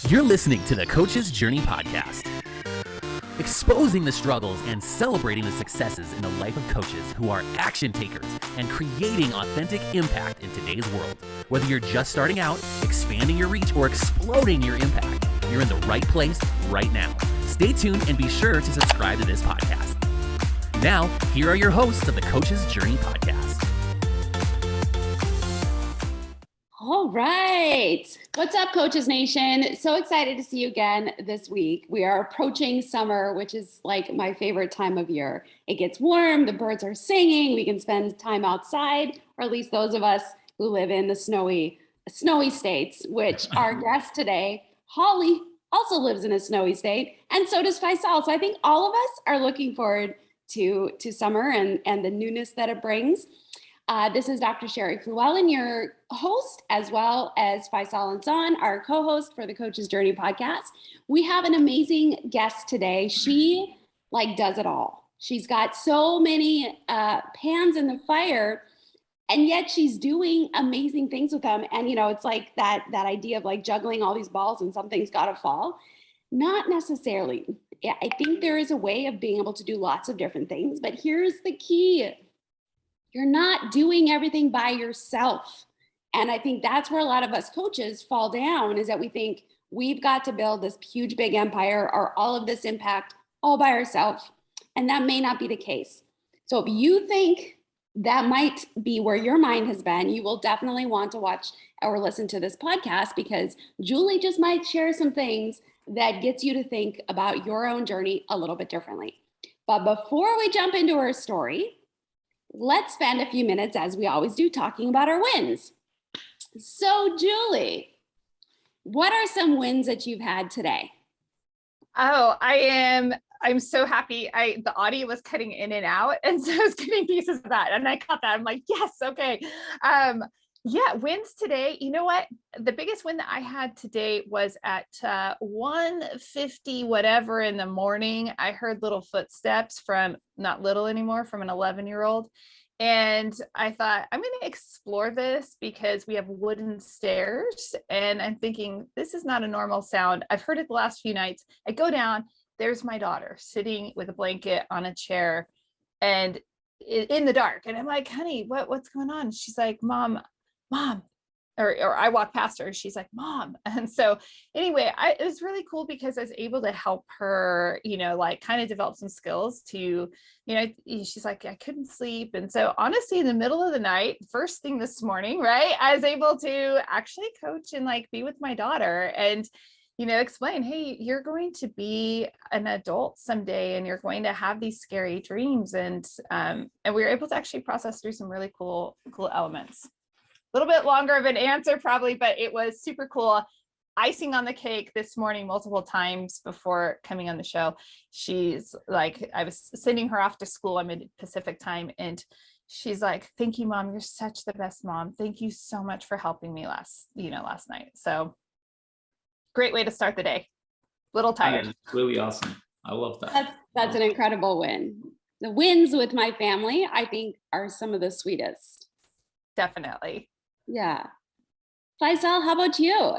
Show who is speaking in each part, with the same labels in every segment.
Speaker 1: You're listening to the Coach's Journey podcast, exposing the struggles and celebrating the successes in the life of coaches who are action takers and creating authentic impact in today's world. Whether you're just starting out, expanding your reach, or exploding your impact, you're in the right place right now. Stay tuned and be sure to subscribe to this podcast. Now, here are your hosts of the Coach's Journey podcast.
Speaker 2: All right. What's up, Coaches Nation? So excited to see you again this week. We are approaching summer, which is like my favorite time of year. It gets warm, the birds are singing, we can spend time outside, or at least those of us who live in the snowy states, which our guest today, Holly, also lives in a snowy state, and so does Faisal. So I think all of us are looking forward to summer and the newness that it brings. This is Dr. Sherry Flewellen, your host, as well as Faisal and Zahn, our co-host for the Coach's Journey podcast. We have an amazing guest today. She does it all. She's got so many pans in the fire, and yet she's doing amazing things with them. And it's like that idea of juggling all these balls and something's got to fall. Not necessarily. Yeah, I think there is a way of being able to do lots of different things, but here's the key. You're not doing everything by yourself. And I think that's where a lot of us coaches fall down, is that we think we've got to build this huge, big empire or all of this impact all by ourselves. And that may not be the case. So if you think that might be where your mind has been, you will definitely want to watch or listen to this podcast, because Julie just might share some things that gets you to think about your own journey a little bit differently. But before we jump into her story, let's spend a few minutes, as we always do, talking about our wins. So, Julie, what are some wins that you've had today?
Speaker 3: Oh, I'm so happy. The audio was cutting in and out, and so I was getting pieces of that, and I caught that. I'm like, yes, okay. Yeah, wins today. You know what? The biggest win that I had today was at 1:50 whatever in the morning. I heard little footsteps from, not little anymore, from an 11-year-old. And I thought, I'm going to explore this because we have wooden stairs. And I'm thinking, this is not a normal sound. I've heard it the last few nights. I go down, there's my daughter sitting with a blanket on a chair and in the dark. And I'm like, honey, what's going on? She's like, mom, or I walk past her, she's like, mom. And so anyway, it was really cool because I was able to help her, kind of develop some skills to, she's like, I couldn't sleep. And so honestly, in the middle of the night, first thing this morning, right, I was able to actually coach and be with my daughter and, explain, hey, you're going to be an adult someday and you're going to have these scary dreams. And we were able to actually process through some really cool elements. A little bit longer of an answer probably, but it was super cool. Icing on the cake this morning, multiple times before coming on the show. She's like, I was sending her off to school. I'm in Pacific time. And she's like, thank you, mom. You're such the best mom. Thank you so much for helping me last night. So great way to start the day. Little tired.
Speaker 4: It's really awesome. I love that.
Speaker 2: That's an incredible win. The wins with my family, I think, are some of the sweetest.
Speaker 3: Definitely.
Speaker 2: Yeah. Faisal, how about you?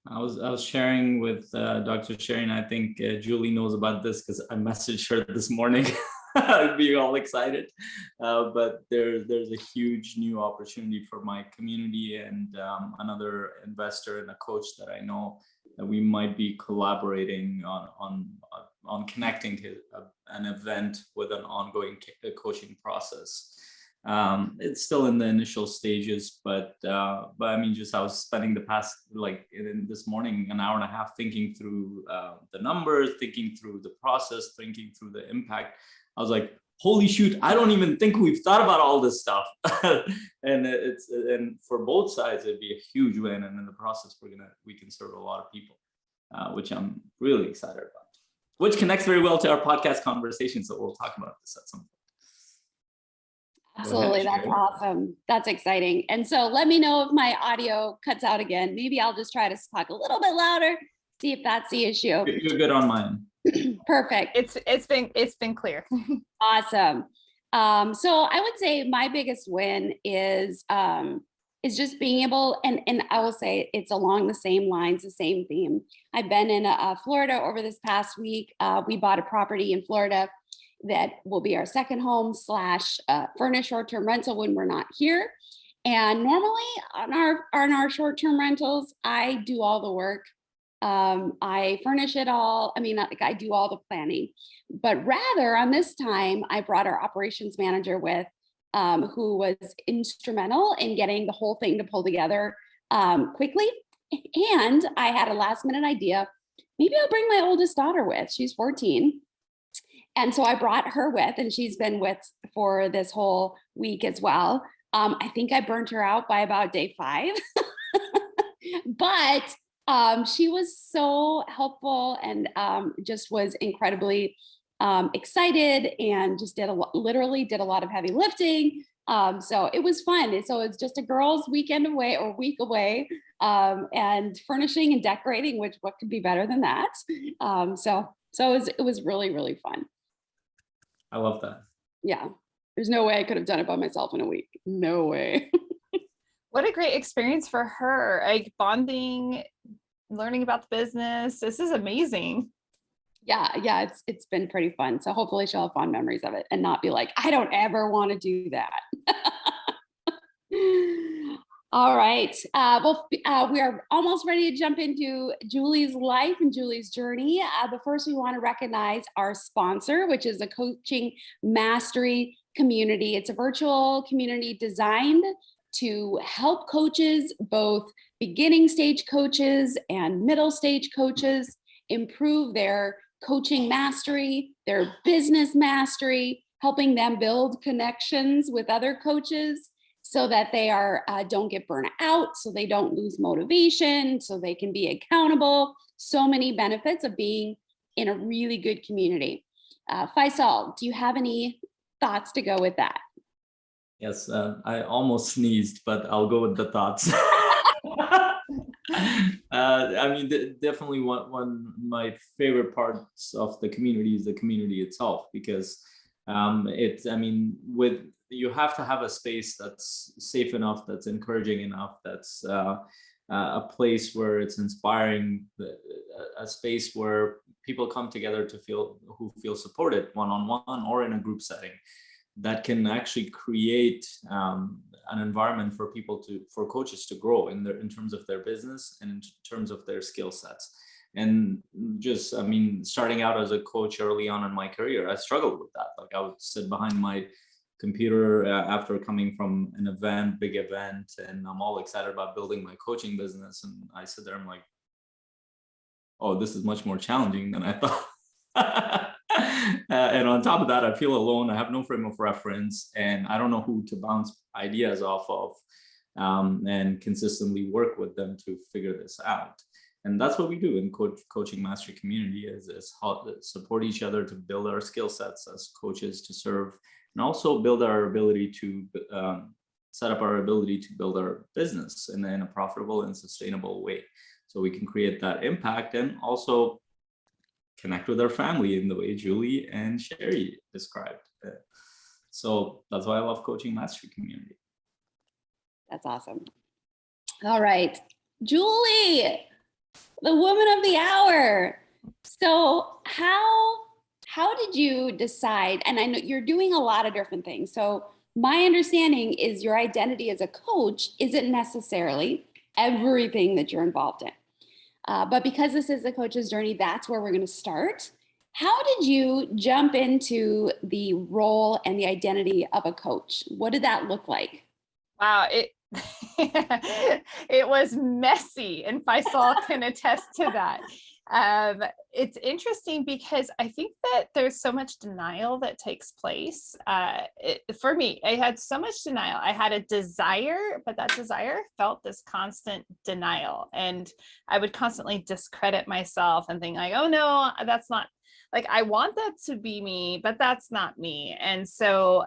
Speaker 4: I was sharing with Dr. Sherry, and I think Julie knows about this because I messaged her this morning. I'd be all excited. But there's a huge new opportunity for my community and another investor and a coach that I know that we might be collaborating on connecting to an event with an ongoing coaching process. It's still in the initial stages, but I mean, I was spending the past, this morning, an hour and a half thinking through the numbers, thinking through the process, thinking through the impact. I was like, holy shoot, I don't even think we've thought about all this stuff. and for both sides, it'd be a huge win. And in the process, we can serve a lot of people, which I'm really excited about, which connects very well to our podcast conversation. So we'll talk about this at some point.
Speaker 2: Absolutely. That's awesome. That's exciting. And so let me know if my audio cuts out again. Maybe I'll just try to talk a little bit louder, see if that's the issue.
Speaker 4: You're good on mine.
Speaker 2: Perfect.
Speaker 3: It's been clear.
Speaker 2: Awesome. So I would say my biggest win is is just being able, and I will say it's along the same lines, the same theme. I've been in Florida over this past week. We bought a property in Florida that will be our second home slash furnished short-term rental when we're not here. And normally on our short-term rentals, I do all the work. I furnish it all. I mean, like I do all the planning, but rather on this time, I brought our operations manager with, who was instrumental in getting the whole thing to pull together quickly. And I had a last minute idea. Maybe I'll bring my oldest daughter with. She's 14. And so I brought her with, and she's been with for this whole week as well. I think I burnt her out by about day 5, but she was so helpful and just was incredibly excited and just literally did a lot of heavy lifting. So it was fun. So it's just a girls' weekend away or week away, and furnishing and decorating, which what could be better than that? So it was really, really fun.
Speaker 4: I love that.
Speaker 2: Yeah. There's no way I could have done it by myself in a week. No way.
Speaker 3: What a great experience for her, like bonding, learning about the business. This is amazing.
Speaker 2: Yeah, it's been pretty fun. So hopefully she'll have fond memories of it and not be like, I don't ever want to do that. All right. We are almost ready to jump into Julie's life and Julie's journey. But first, we want to recognize our sponsor, which is a coaching mastery community. It's a virtual community designed to help coaches, both beginning stage coaches and middle stage coaches, improve their coaching mastery, their business mastery, helping them build connections with other coaches so that they don't get burnt out, so they don't lose motivation, so they can be accountable. So many benefits of being in a really good community. Faisal, do you have any thoughts to go with that?
Speaker 4: Yes, I almost sneezed, but I'll go with the thoughts. I mean, definitely one of my favorite parts of the community is the community itself, because you have to have a space that's safe enough, that's encouraging enough, that's a place where it's inspiring, a space where people come together who feel supported one-on-one or in a group setting, that can actually create an environment for coaches to grow in terms of their business and in terms of their skill sets. And just, I mean, starting out as a coach early on in my career, I struggled with that. Like I would sit behind my computer after coming from an big event, and I'm all excited about building my coaching business. And I sit there, I'm like, oh, this is much more challenging than I thought. And on top of that, I feel alone. I have no frame of reference, and I don't know who to bounce ideas off of, and consistently work with them to figure this out. And that's what we do in coaching mastery community is how support each other to build our skill sets as coaches to serve, and also build our ability to set up our ability to build our business in a profitable and sustainable way, so we can create that impact and also connect with our family in the way Julie and Sherry described. So that's why I love coaching mastery community.
Speaker 2: That's awesome. All right, Julie, the woman of the hour. So how did you decide? And I know you're doing a lot of different things. So my understanding is your identity as a coach isn't necessarily everything that you're involved in. But because this is the coach's journey, that's where we're going to start. How did you jump into the role and the identity of a coach? What did that look like?
Speaker 3: Wow, it was messy, and Faisal can attest to that. It's interesting because I think that there's so much denial that takes place. For me, I had so much denial. I had a desire, but that desire felt this constant denial. And I would constantly discredit myself and think like, oh no, that's not, like, I want that to be me, but that's not me. And so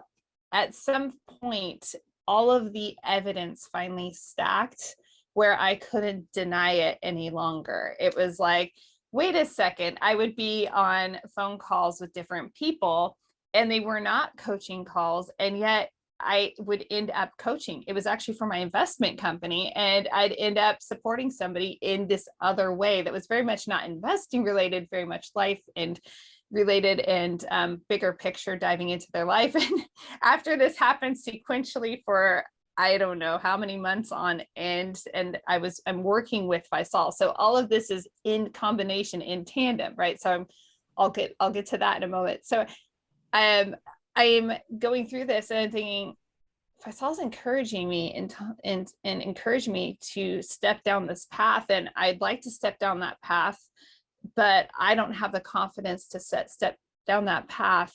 Speaker 3: at some point, all of the evidence finally stacked where I couldn't deny it any longer. It was like, wait a second, I would be on phone calls with different people and they were not coaching calls. And yet I would end up coaching. It was actually for my investment company, and I'd end up supporting somebody in this other way that was very much not investing related, very much life and related, and bigger picture, diving into their life. And after this happened sequentially for I don't know how many months on end, and I'm working with Faisal. So all of this is in combination, in tandem, right? So I'll get to that in a moment. So I'm going through this and I'm thinking, Faisal's encouraging me and encouraged me to step down this path, and I'd like to step down that path, but I don't have the confidence to step down that path.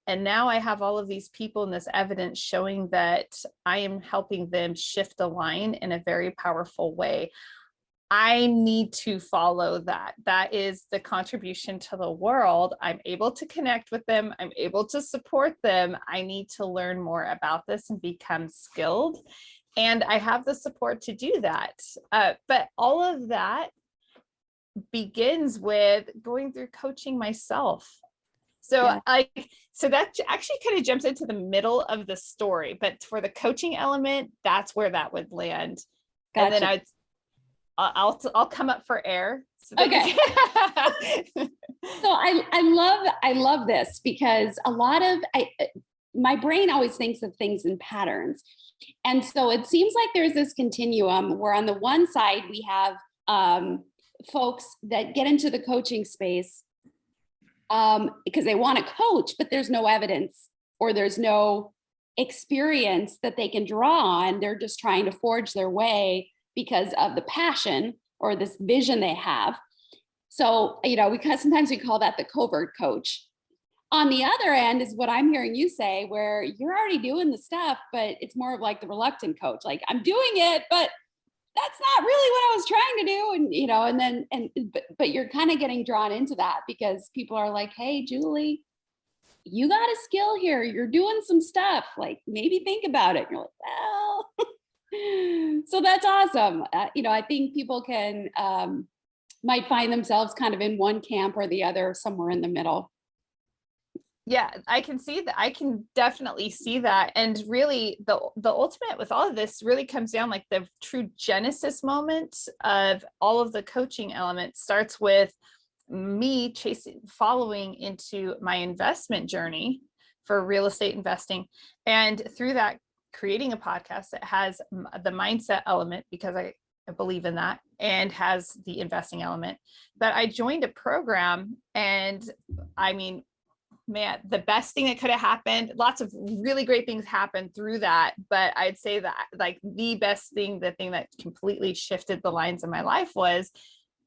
Speaker 3: And now I have all of these people and this evidence showing that I am helping them shift the line in a very powerful way. I need to follow that. That is the contribution to the world. I'm able to connect with them. I'm able to support them. I need to learn more about this and become skilled. And I have the support to do that. But all of that begins with going through coaching myself. So so that actually kind of jumps into the middle of the story, but for the coaching element, that's where that would land. Gotcha. And then I'll come up for air. So
Speaker 2: okay. So I love this, because a lot of my brain always thinks of things in patterns. And so it seems like there's this continuum where on the one side we have folks that get into the coaching space because they want to coach, but there's no evidence or there's no experience that they can draw on. They're just trying to forge their way because of the passion or this vision they have. So, sometimes we call that the covert coach. On the other end is what I'm hearing you say, where you're already doing the stuff, but it's more of like the reluctant coach. Like, I'm doing it, but that's not really what I was trying to do. But you're kind of getting drawn into that because people are like, hey, Julie, you got a skill here. You're doing some stuff. Like, maybe think about it. And you're like, well, so that's awesome. I think people might find themselves kind of in one camp or the other, somewhere in the middle.
Speaker 3: Yeah, I can see that. I can definitely see that. And really the ultimate with all of this really comes down, like the true genesis moment of all of the coaching elements starts with me following into my investment journey for real estate investing. And through that, creating a podcast that has the mindset element, because I believe in that, and has the investing element. But I joined a program, and I mean, man, the best thing that could have happened, lots of really great things happened through that. But I'd say that like the best thing, the thing that completely shifted the lines of my life was,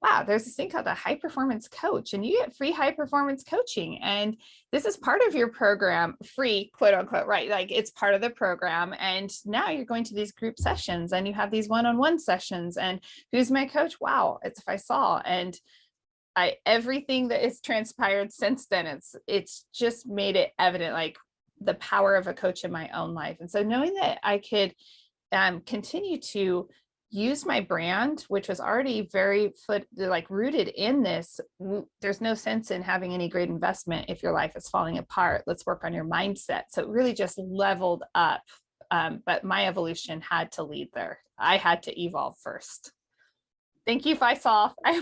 Speaker 3: wow, there's this thing called a high performance coach, and you get free high performance coaching. And this is part of your program, free, quote unquote, right? Like, it's part of the program. And now you're going to these group sessions and you have these one-on-one sessions. And who's my coach? Wow, it's Faisal. And everything that has transpired since then, it's just made it evident, like the power of a coach in my own life. And so knowing that I could continue to use my brand, which was already very rooted in this, there's no sense in having any great investment if your life is falling apart. Let's work on your mindset. So it really just leveled up. But my evolution had to lead there. I had to evolve first. Thank you, Faisal. I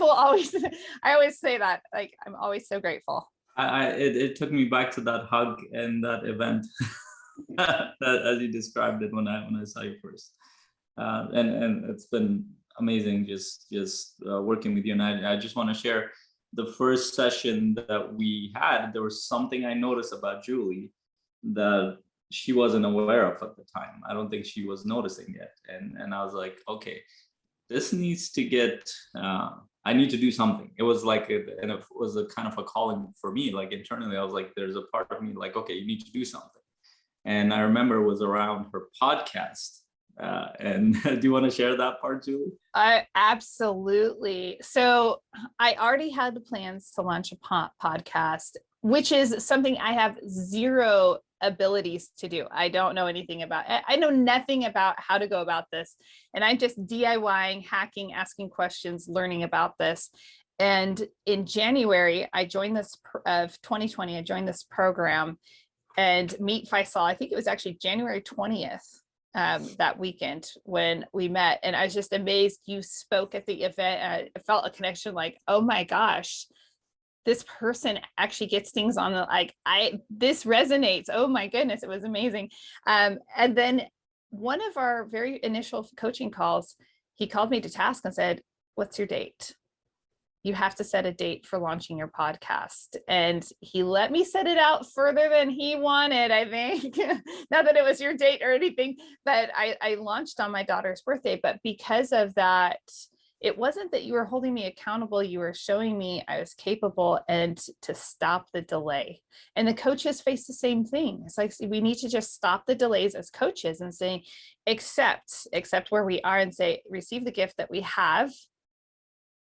Speaker 3: always say that, like, I'm always so grateful.
Speaker 4: It took me back to that hug and that event that, as you described it when I saw you first. And it's been amazing just working with you. And I just want to share the first session that we had. There was something I noticed about Julie that she wasn't aware of at the time. I don't think she was noticing yet. And I was like, okay, this needs to get, I need to do something. It was like, it was a kind of a calling for me, like internally. I was like, there's a part of me like, okay, you need to do something. And I remember it was around her podcast. And do you want to share that part, Julie?
Speaker 3: Absolutely. So I already had the plans to launch a podcast, which is something I have zero abilities to do. I don't know anything about it. I know nothing about how to go about this. And I'm just DIYing, hacking, asking questions, learning about this. And in January, I joined this of 2020, I joined this program. and meet Faisal. I think it was actually January 20th, that weekend when we met. And I was just amazed. You spoke at the event. I felt a connection like, oh my gosh, this person actually gets things on the, like, this resonates. Oh my goodness, it was amazing. And then one of our very initial coaching calls, he called me to task and said, what's your date? You have to set a date for launching your podcast. And he let me set it out further than he wanted, I think. Not that it was your date or anything, but I launched on my daughter's birthday. But because of that, it wasn't that you were holding me accountable, you were showing me I was capable and to stop the delay. And the coaches face the same thing. It's like, we need to just stop the delays as coaches and say, accept where we are and say, receive the gift that we have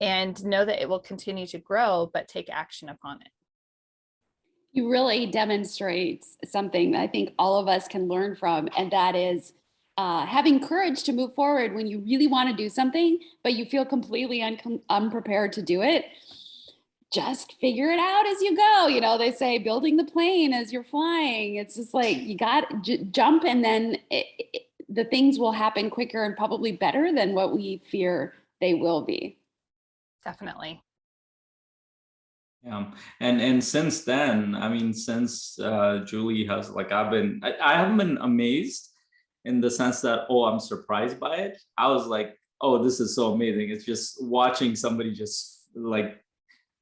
Speaker 3: and know that it will continue to grow, but take action upon it.
Speaker 2: You really demonstrate something that I think all of us can learn from, and that is having courage to move forward when you really want to do something, but you feel completely unprepared to do it. Just figure it out as you go. You know, they say building the plane as you're flying. It's just like, you got to jump, and then the things will happen quicker and probably better than what we fear they will be.
Speaker 3: Definitely.
Speaker 4: Yeah, and since then, I mean, since Julie has, like, I haven't been amazed in the sense that, oh, I'm surprised by it. I was like, oh, this is so amazing. It's just watching somebody just like,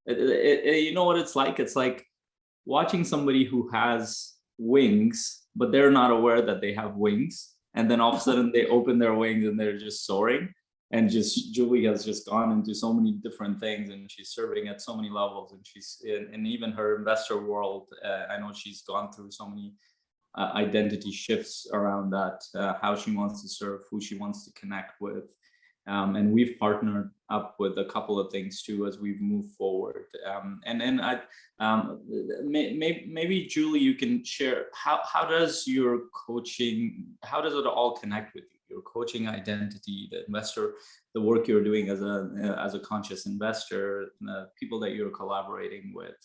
Speaker 4: you know what it's like? It's like watching somebody who has wings, but they're not aware that they have wings. And then all of a sudden they open their wings and they're just soaring. And just Julie has just gone into so many different things, and she's serving at so many levels, and she's in even her investor world. I know she's gone through so many identity shifts around that, how she wants to serve, who she wants to connect with. And we've partnered up with a couple of things too as we've moved forward. And then maybe Julie, you can share how does your coaching, how does it all connect with you? Your coaching identity, the investor, the work you're doing as a conscious investor, the people that you're collaborating with,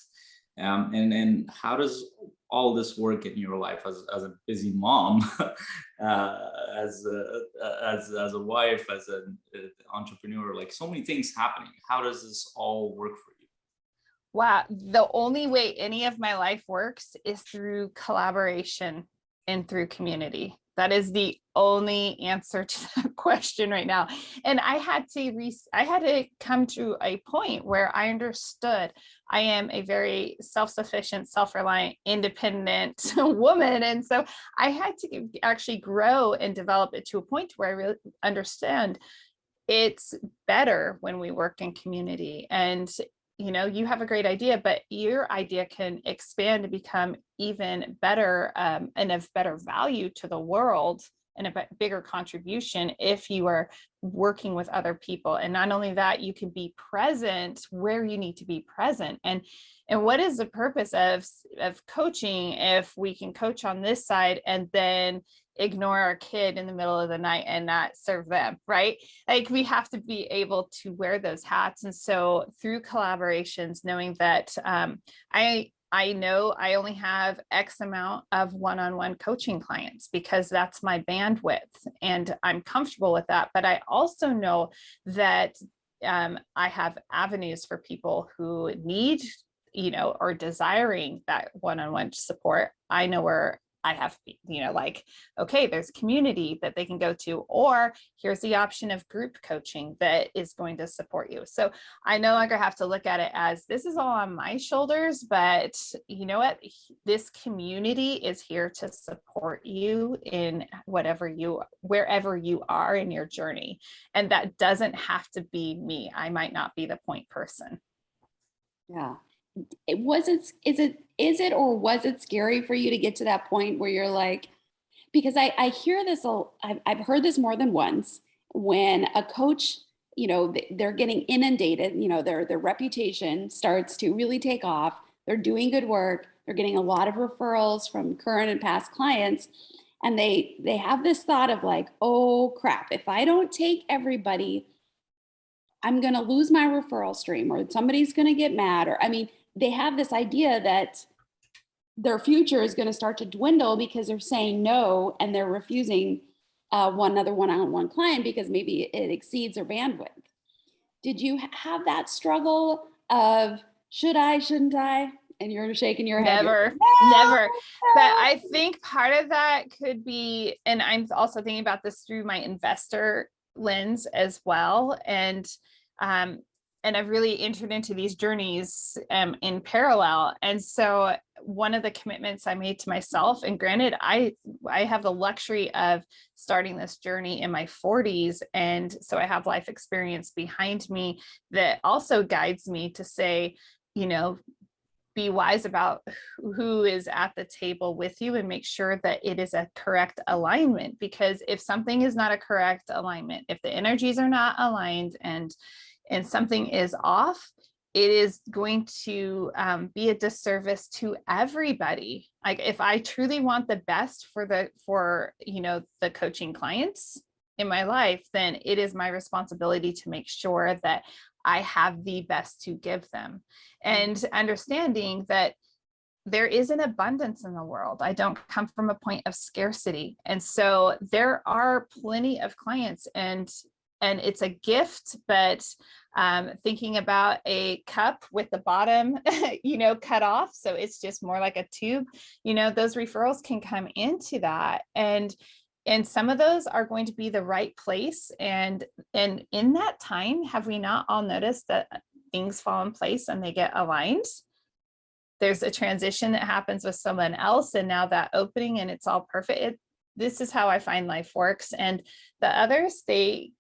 Speaker 4: and how does all this work in your life as a busy mom, as a wife, as an entrepreneur, like so many things happening. How does this all work for you?
Speaker 3: Wow. The only way any of my life works is through collaboration and through community. That is the only answer to that question right now. And I had to come to a point where I understood I am a very self-sufficient, self-reliant, independent woman. And so I had to actually grow and develop it to a point where I really understand it's better when we work in community. And you know, you have a great idea, but your idea can expand to become even better, and of better value to the world, and a bigger contribution if you are working with other people. And not only that, you can be present where you need to be present. And what is the purpose of coaching if we can coach on this side and then ignore our kid in the middle of the night and not serve them, right? Like, we have to be able to wear those hats. And so through collaborations, knowing that I know I only have X amount of one-on-one coaching clients because that's my bandwidth, and I'm comfortable with that. But I also know that I have avenues for people who need, you know, or desiring that one-on-one support. I know where I have, you know, like, okay, there's community that they can go to, or here's the option of group coaching that is going to support you. So I no longer have to look at it as this is all on my shoulders, but you know what? This community is here to support you in wherever you are in your journey. And that doesn't have to be me. I might not be the point person.
Speaker 2: Yeah. Was it scary for you to get to that point where you're like, because I hear this, I've heard this more than once, when a coach, you know, they're getting inundated, you know, their reputation starts to really take off. They're doing good work. They're getting a lot of referrals from current and past clients. And they have this thought of like, oh crap, if I don't take everybody, I'm going to lose my referral stream, or somebody's going to get mad. Or, I mean, they have this idea that their future is going to start to dwindle because they're saying no and they're refusing one other one-on-one client because maybe it exceeds their bandwidth. Did you have that struggle of should I, shouldn't I? And you're shaking your head.
Speaker 3: Never, never. But I think part of that could be, and I'm also thinking about this through my investor lens as well. And I've really entered into these journeys in parallel. And so one of the commitments I made to myself, and granted, I have the luxury of starting this journey in my 40s. And so I have life experience behind me that also guides me to say, you know, be wise about who is at the table with you and make sure that it is a correct alignment. Because if something is not a correct alignment, if the energies are not aligned and something is off, it is going to be a disservice to everybody. Like if I truly want the best for the coaching clients in my life, then it is my responsibility to make sure that I have the best to give them, and understanding that there is an abundance in the world. I don't come from a point of scarcity. And so there are plenty of clients, and it's a gift, but thinking about a cup with the bottom, cut off. So it's just more like a tube, those referrals can come into that. And some of those are going to be the right place. And in that time, have we not all noticed that things fall in place and they get aligned? There's a transition that happens with someone else, and now that opening, and it's all perfect. This is how I find life works. And the others, they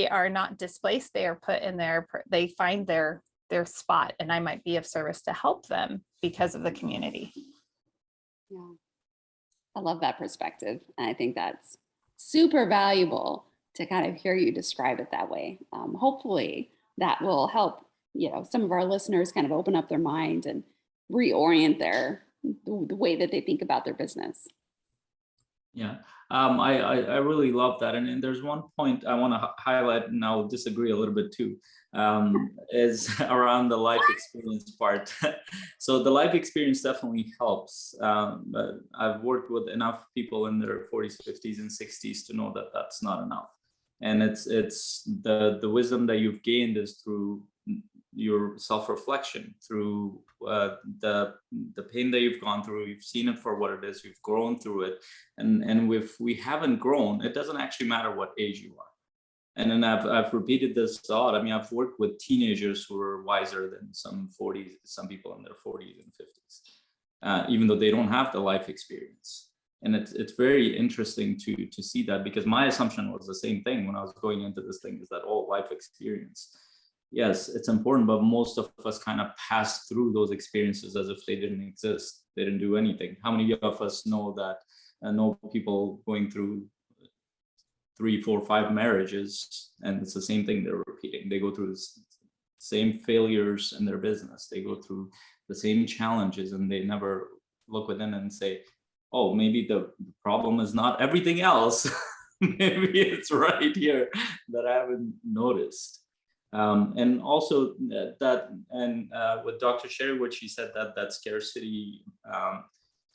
Speaker 3: are not displaced. They are put in they find their spot, and I might be of service to help them because of the community.
Speaker 2: Yeah. I love that perspective. And I think that's super valuable to kind of hear you describe it that way. Hopefully that will help, some of our listeners kind of open up their mind and reorient the way that they think about their business.
Speaker 4: Yeah, I really love that. And there's one point I want to highlight, and I'll disagree a little bit too, is around the life experience part. So the life experience definitely helps. But I've worked with enough people in their 40s, 50s, and 60s to know that that's not enough. And it's the wisdom that you've gained is through your self-reflection, through the pain that you've gone through. You've seen it for what it is. You've grown through it, and if we haven't grown, it doesn't actually matter what age you are. And then I've repeated this thought. I mean, I've worked with teenagers who are wiser than some people in their 40s and 50s, even though they don't have the life experience. And it's very interesting to see that, because my assumption was the same thing when I was going into this thing, is that life experience. Yes, it's important, but most of us kind of pass through those experiences as if they didn't exist. They didn't do anything. How many of us know people going through 3, 4, 5 marriages, and it's the same thing they're repeating. They go through the same failures in their business. They go through the same challenges, and they never look within and say, oh, maybe the problem is not everything else. Maybe it's right here that I haven't noticed. And also with Dr. Sherry, what she said, that scarcity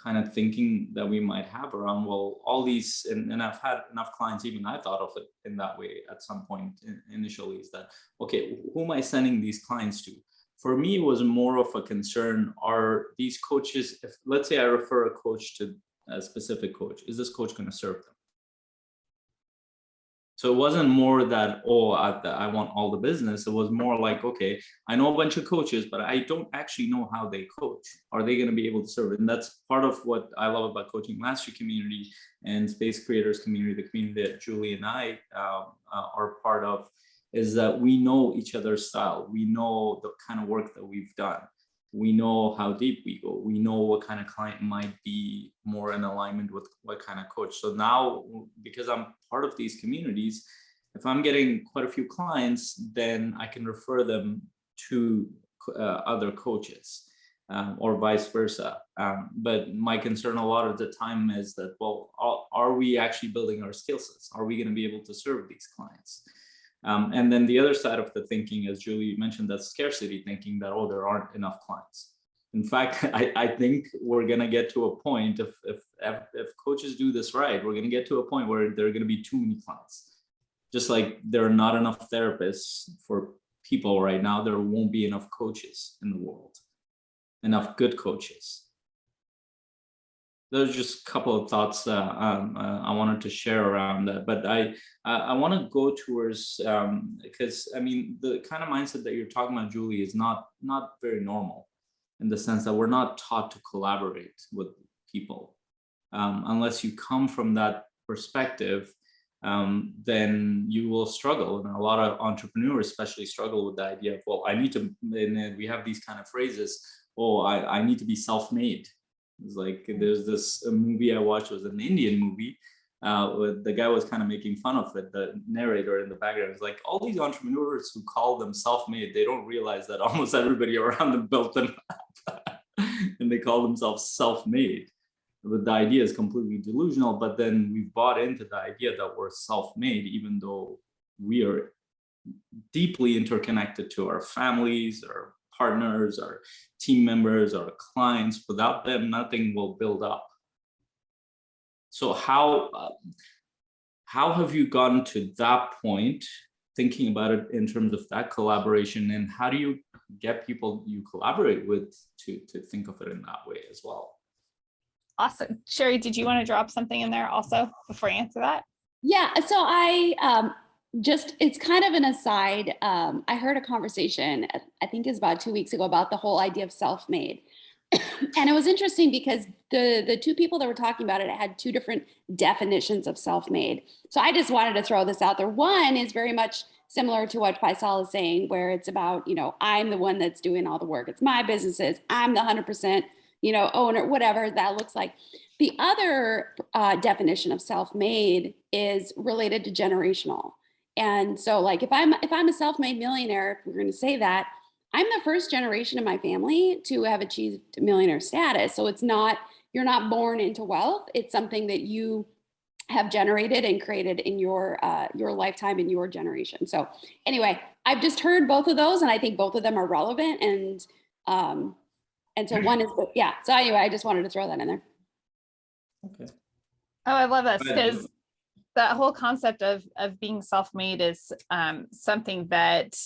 Speaker 4: kind of thinking that we might have around, all these, and I've had enough clients, even I thought of it in that way at some point initially, is that, okay, who am I sending these clients to? For me, it was more of a concern, are these coaches, if let's say I refer a coach to a specific coach, is this coach going to serve them? So it wasn't more that, I want all the business. It was more like, okay, I know a bunch of coaches, but I don't actually know how they coach. Are they going to be able to serve it? And that's part of what I love about Coaching Mastery community and Space Creators community, the community that Julie and I are part of, is that we know each other's style. We know the kind of work that we've done. We know how deep we go. We know what kind of client might be more in alignment with what kind of coach. So now, because I'm part of these communities, if I'm getting quite a few clients, then I can refer them to other coaches or vice versa. But my concern a lot of the time is that, are we actually building our skill sets? Are we going to be able to serve these clients? And then the other side of the thinking, as Julie mentioned, that scarcity thinking, that, there aren't enough clients. In fact, I think we're gonna get to a point, if coaches do this right, we're gonna get to a point where there are gonna be too many clients. Just like there are not enough therapists for people right now, there won't be enough coaches in the world, enough good coaches. Those are just a couple of thoughts I wanted to share around that. But I want to go towards, because I mean, the kind of mindset that you're talking about, Julie, is not very normal, in the sense that we're not taught to collaborate with people. Unless you come from that perspective, then you will struggle. And a lot of entrepreneurs especially struggle with the idea of, well, I need to, and we have these kind of phrases, oh, I need to be self-made. It's like, there's this movie I watched, was an Indian movie, where the guy was kind of making fun of it. The narrator in the background is like, all these entrepreneurs who call them self-made, they don't realize that almost everybody around them built them up. And they call themselves self-made. But the idea is completely delusional. But then we've bought into the idea that we're self-made, even though we are deeply interconnected to our families, our partners, our team members, our clients. Without them, nothing will build up. So how have you gotten to that point, thinking about it in terms of that collaboration, and how do you get people you collaborate with to think of it in that way as well?
Speaker 3: Awesome. Sherry, did you want to drop something in there also before I answer that?
Speaker 2: Yeah, so it's kind of an aside. I heard a conversation, I think it was about 2 weeks ago, about the whole idea of self-made. And it was interesting because the two people that were talking about it had two different definitions of self-made. So I just wanted to throw this out there. One is very much similar to what Faisal is saying, where it's about, I'm the one that's doing all the work. It's my businesses. I'm the 100%, owner, whatever that looks like. The other definition of self-made is related to generational. And so, like, if I'm a self-made millionaire, if we're going to say that, I'm the first generation in my family to have achieved millionaire status. So you're not born into wealth. It's something that you have generated and created in your lifetime, in your generation. So anyway, I've just heard both of those, and I think both of them are relevant. And so one is, yeah. So anyway, I just wanted to throw that in there.
Speaker 4: Okay.
Speaker 3: Oh, I love this, because that whole concept of being self-made is something that,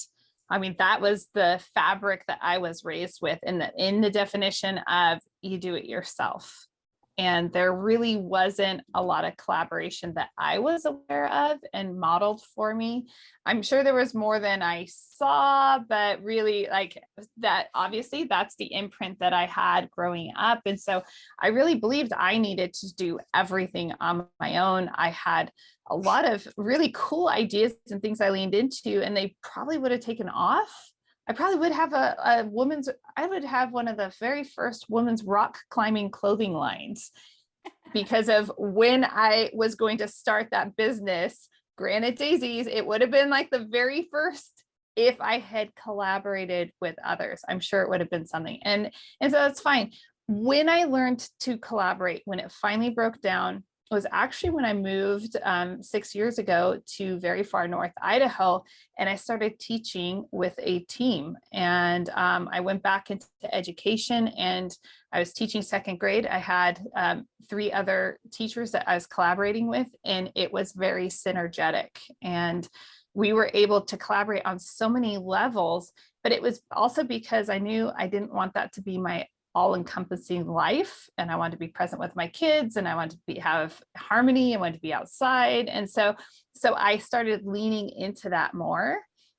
Speaker 3: I mean, that was the fabric that I was raised with, in the definition of you do it yourself. And there really wasn't a lot of collaboration that I was aware of and modeled for me. I'm sure there was more than I saw, but really, like, that, obviously that's the imprint that I had growing up. And so I really believed I needed to do everything on my own. I had a lot of really cool ideas and things I leaned into, and they probably would have taken off. I probably would have I would have one of the very first women's rock climbing clothing lines, because of when I was going to start that business. Granted, daisies, it would have been like the very first, if I had collaborated with others. I'm sure it would have been something. And so that's fine. When I learned to collaborate, when it finally broke down, was actually when I moved 6 years ago to very far north Idaho, and I started teaching with a team. And I went back into education, and I was teaching second grade. I had 3 other teachers that I was collaborating with, and it was very synergetic. And we were able to collaborate on so many levels, but it was also because I knew I didn't want that to be my all-encompassing life, and I wanted to be present with my kids, and I wanted to have harmony. I wanted to be outside, and so I started leaning into that more.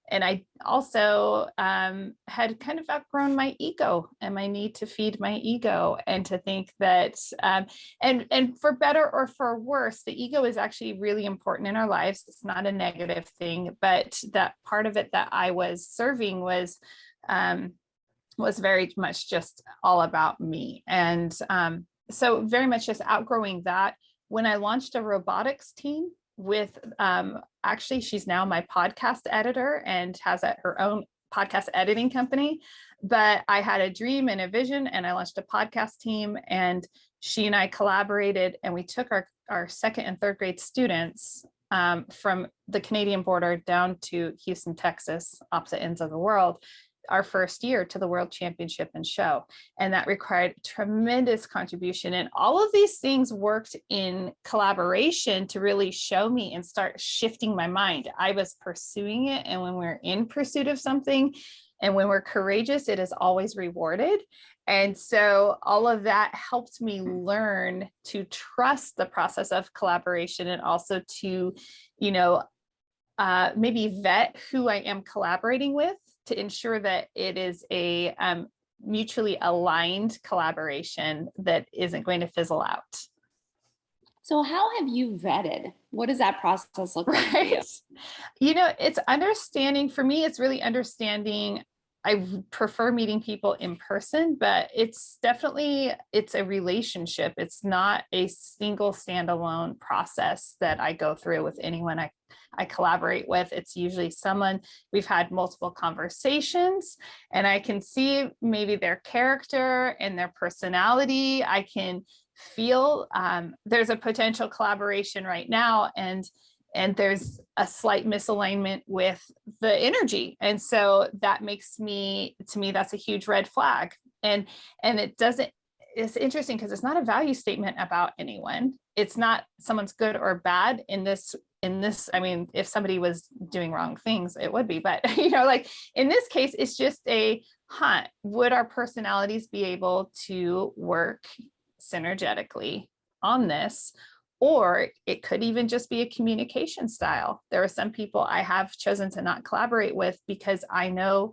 Speaker 3: And I also had kind of outgrown my ego and my need to feed my ego, and to think that and for better or for worse, the ego is actually really important in our lives. It's not a negative thing, but that part of it that I was serving was very much just all about me. And so very much just outgrowing that. When I launched a robotics team with, actually, she's now my podcast editor and has her own podcast editing company. But I had a dream and a vision, and I launched a podcast team, and she and I collaborated, and we took our second and third grade students from the Canadian border down to Houston, Texas, opposite ends of the world. our first year to the World Championship and show. And that required tremendous contribution. And all of these things worked in collaboration to really show me and start shifting my mind. I was pursuing it. And when we're in pursuit of something, and when we're courageous, it is always rewarded. And so all of that helped me learn to trust the process of collaboration, and also to, maybe vet who I am collaborating with, to ensure that it is a mutually aligned collaboration that isn't going to fizzle out.
Speaker 2: So how have you vetted? What does that process look like for you?
Speaker 3: It's understanding. For me, it's really understanding. I prefer meeting people in person, but it's a relationship. It's not a single standalone process that I go through with anyone I collaborate with. It's usually someone we've had multiple conversations, and I can see maybe their character and their personality. I can feel there's a potential collaboration right now, and there's a slight misalignment with the energy. And so that makes to me, that's a huge red flag. And it's interesting because it's not a value statement about anyone. It's not someone's good or bad in this, I mean, if somebody was doing wrong things, it would be, but like in this case, it's just would our personalities be able to work synergetically on this? Or it could even just be a communication style. There are some people I have chosen to not collaborate with because I know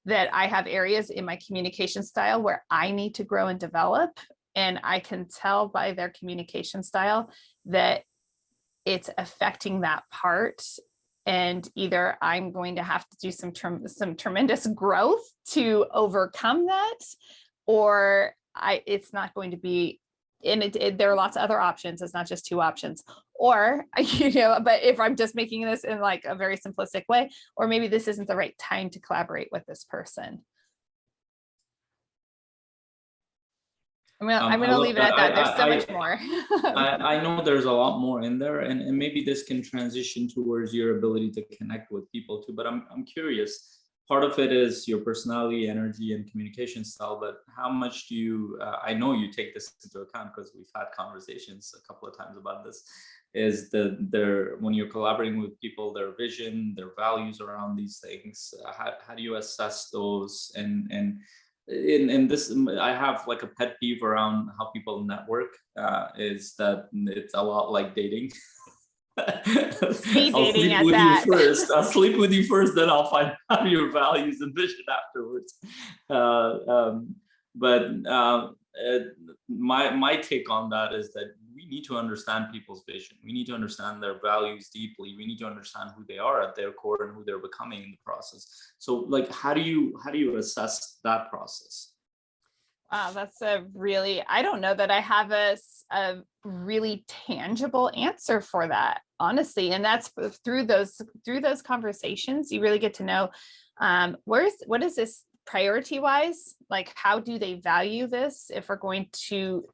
Speaker 3: that I have areas in my communication style where I need to grow and develop. And I can tell by their communication style that it's affecting that part. And either I'm going to have to do some tremendous growth to overcome that, or it's not going to be. And there are lots of other options. It's not just two options. Or, but if I'm just making this in like a very simplistic way, or maybe this isn't the right time to collaborate with this person. I'm going to leave it at that. There's so much more.
Speaker 4: I know there's a lot more in there, and maybe this can transition towards your ability to connect with people too. But I'm curious. Part of it is your personality, energy, and communication style, but how much do you, I know you take this into account because we've had conversations a couple of times about this, is when you're collaborating with people, their vision, their values around these things, how do you assess those? And in this, I have like a pet peeve around how people network, is that it's a lot like dating.
Speaker 3: Speed dating at that.
Speaker 4: I'll sleep with you first, then I'll find out your values and vision afterwards. My take on that is that we need to understand people's vision. We need to understand their values deeply. We need to understand who they are at their core and who they're becoming in the process. So, like, how do you assess that process?
Speaker 3: Wow, that's I don't know that I have a really tangible answer for that, honestly. And that's through those conversations, you really get to know what is this priority wise, like how do they value this? If we're going to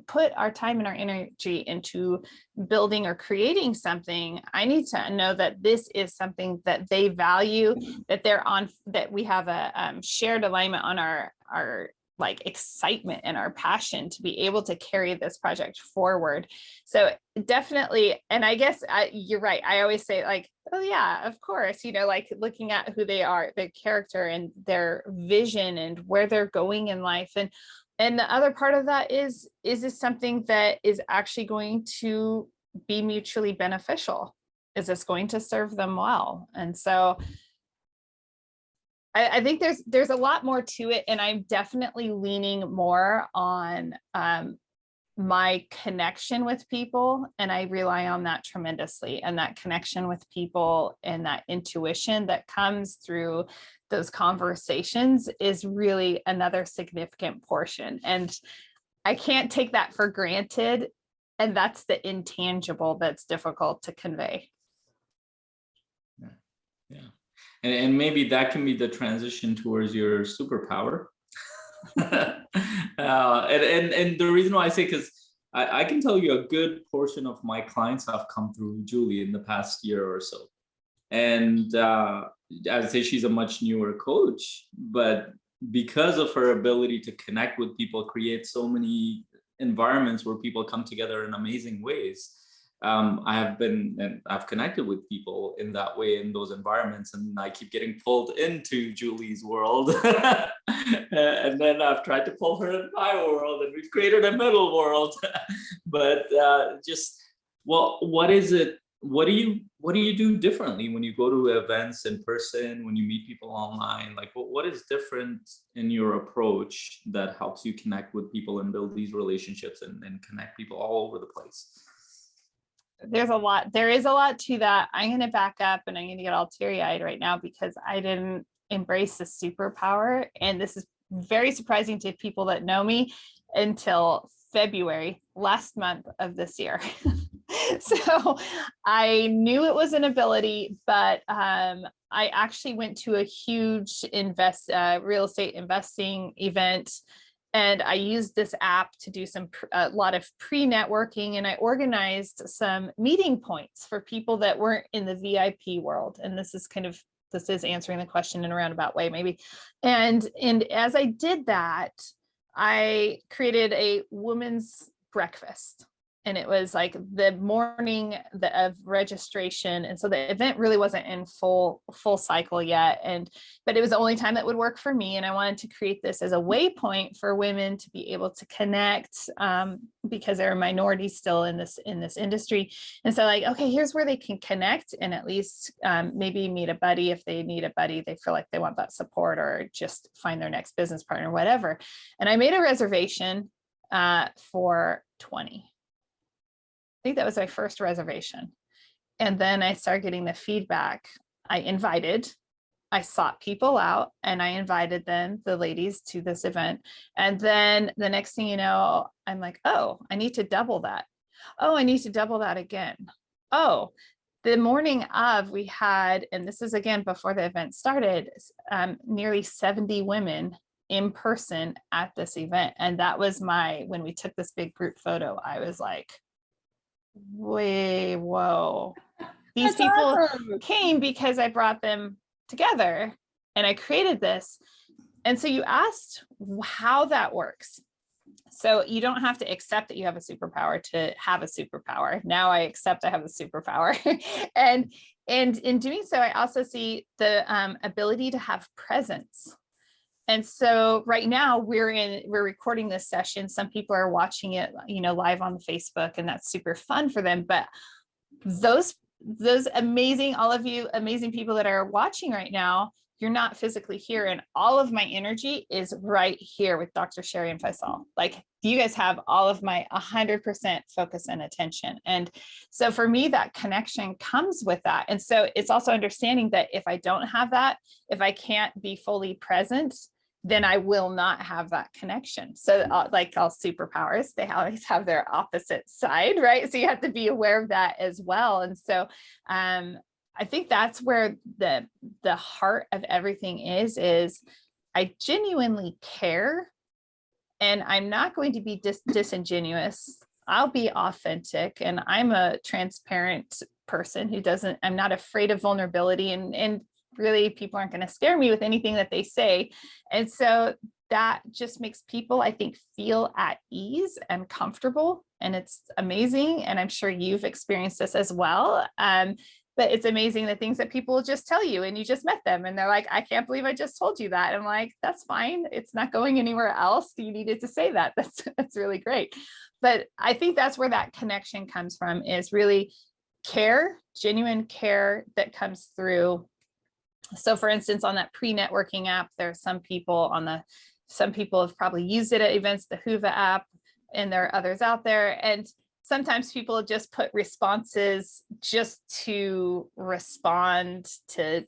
Speaker 3: put our time and our energy into building or creating something, I need to know that this is something that they value, that they're on, that we have a shared alignment on our like excitement and our passion to be able to carry this project forward. So definitely, and I guess you're right. I always say like, oh yeah, of course, like looking at who they are, their character and their vision and where they're going in life. And the other part of that is this something that is actually going to be mutually beneficial? Is this going to serve them well? And so I think there's a lot more to it, and I'm definitely leaning more on my connection with people, and I rely on that tremendously. And that connection with people and that intuition that comes through those conversations is really another significant portion. And I can't take that for granted. And that's the intangible that's difficult to convey.
Speaker 4: Yeah. And maybe that can be the transition towards your superpower. And the reason why I say, because I can tell you a good portion of my clients have come through Julie in the past year or so. And I would say she's a much newer coach, but because of her ability to connect with people, create so many environments where people come together in amazing ways. I've connected with people in that way, in those environments, and I keep getting pulled into Julie's world. And then I've tried to pull her in my world, and we've created a middle world. But well, what is it? What do you do differently when you go to events in person, when you meet people online? Like, what is different in your approach that helps you connect with people and build these relationships and connect people all over the place?
Speaker 3: There is a lot to that. I'm going to back up and I'm going to get all teary-eyed right now because I didn't embrace the superpower. And this is very surprising to people that know me until February, last month of this year. So I knew it was an ability, but I actually went to a huge real estate investing event. And I used this app to do a lot of pre-networking, and I organized some meeting points for people that weren't in the VIP world. And this is answering the question in a roundabout way, maybe. And as I did that, I created a women's breakfast. And it was like the morning of registration. And so the event really wasn't in full cycle yet. But it was the only time that would work for me. And I wanted to create this as a waypoint for women to be able to connect because they're a minority still in this industry. And so like, okay, here's where they can connect and at least maybe meet a buddy if they need a buddy, they feel like they want that support, or just find their next business partner, whatever. And I made a reservation for 20. I think that was my first reservation. And then I started getting the feedback. I sought people out and I invited them, the ladies, to this event. And then the next thing you know, I'm like, oh, I need to double that. Oh, I need to double that again. Oh, the morning of, we had, and this is again before the event started, nearly 70 women in person at this event. And that was when we took this big group photo, I was like, whoa, these people awesome. Came because I brought them together and I created this. And so you asked how that works. So you don't have to accept that you have a superpower to have a superpower. Now I accept I have a superpower. and in doing so, I also see the ability to have presence. And so right now we're recording this session. Some people are watching it, live on Facebook, and that's super fun for them. But those amazing, all of you amazing people that are watching right now, you're not physically here. And all of my energy is right here with Dr. Sherry and Faisal. Like, you guys have all of my 100% focus and attention. And so for me, that connection comes with that. And so it's also understanding that if I don't have that, if I can't be fully present, then I will not have that connection. So like all superpowers, they always have their opposite side, right? So you have to be aware of that as well. And so I think that's where the heart of everything is I genuinely care, and I'm not going to be disingenuous. I'll be authentic, and I'm a transparent person I'm not afraid of vulnerability, and really people aren't going to scare me with anything that they say. And so that just makes people, I think, feel at ease and comfortable, and it's amazing. And I'm sure you've experienced this as well. But it's amazing the things that people just tell you, and you just met them and they're like, I can't believe I just told you that. I'm like, that's fine. It's not going anywhere else. You needed to say that. That's really great. But I think that's where that connection comes from, is really care, genuine care that comes through. So for instance, on that pre-networking app, there are some people have probably used it at events, the Hoova app, and there are others out there. And sometimes people just put responses just to respond, to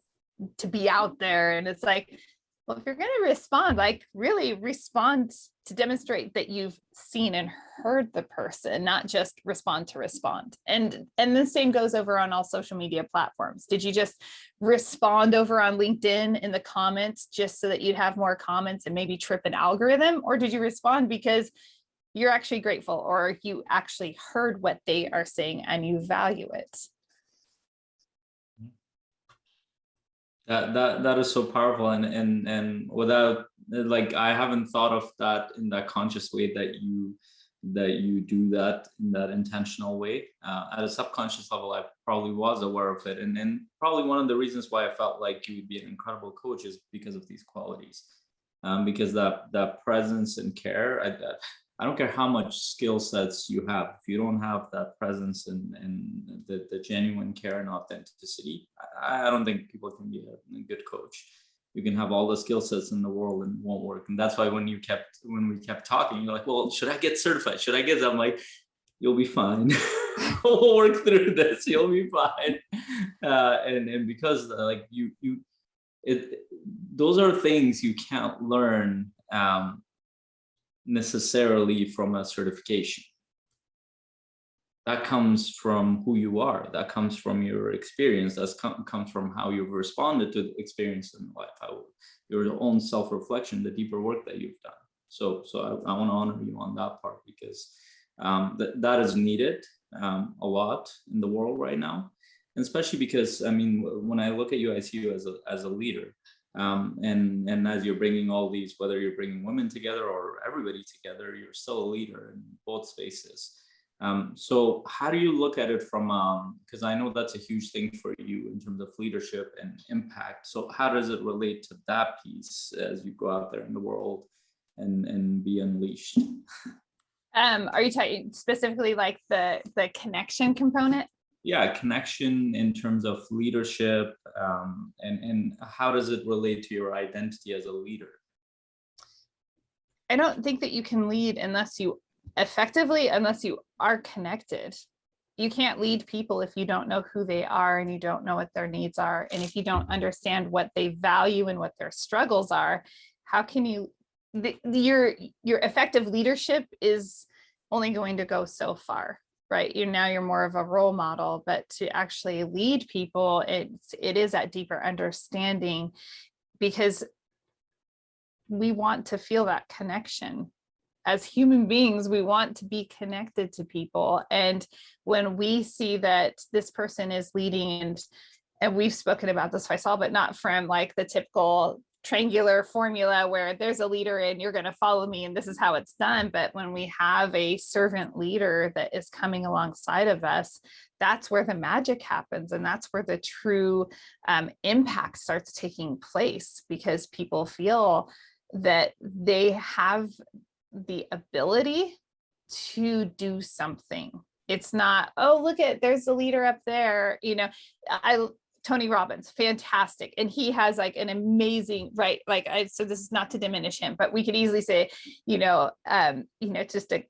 Speaker 3: be out there. And it's like, well, if you're going to respond, like really respond to demonstrate that you've seen and heard the person, not just respond to respond. And the same goes over on all social media platforms. Did you just respond over on LinkedIn in the comments just so that you'd have more comments and maybe trip an algorithm? Or did you respond because you're actually grateful, or you actually heard what they are saying and you value it?
Speaker 4: That is so powerful, and without, like, I haven't thought of that in that conscious way, that you do that in that intentional way. At a subconscious level, I probably was aware of it, and probably one of the reasons why I felt like you would be an incredible coach is because of these qualities, because that presence and care. I don't care how much skill sets you have, if you don't have that presence and the genuine care and authenticity, I don't think people can be a good coach. You can have all the skill sets in the world and it won't work. And that's why when we kept talking, you're like, well, should I get certified? Should I get? I'm like, you'll be fine. We'll work through this. You'll be fine. And because like those are things you can't learn necessarily from a certification. That comes from who you are. That comes from your experience. That comes from how you've responded to the experience in life, your own self-reflection, the deeper work that you've done. So I want to honor you on that part, because that is needed a lot in the world right now, and especially because, I mean, when I look at you, I see you as a leader. And as you're bringing all these, whether you're bringing women together or everybody together, you're still a leader in both spaces. So how do you look at it from, because I know that's a huge thing for you in terms of leadership and impact. So how does it relate to that piece as you go out there in the world and be unleashed?
Speaker 3: Are you talking specifically like the connection component?
Speaker 4: Yeah, connection in terms of leadership, and how does it relate to your identity as a leader?
Speaker 3: I don't think that you can lead unless you are connected. You can't lead people if you don't know who they are and you don't know what their needs are. And if you don't understand what they value and what their struggles are, how can you, your effective leadership is only going to go so far, right? You're more of a role model, but to actually lead people, it is that deeper understanding, because we want to feel that connection. As human beings, we want to be connected to people. And when we see that this person is leading, and we've spoken about this, Faisal, but not from like the typical triangular formula where there's a leader and you're going to follow me and this is how it's done. But when we have a servant leader that is coming alongside of us, that's where the magic happens. And that's where the true impact starts taking place, because people feel that they have the ability to do something. It's not, oh, look at, there's a leader up there. Tony Robbins, fantastic. And he has like an amazing, right? Like, so this is not to diminish him, but we could easily say, just to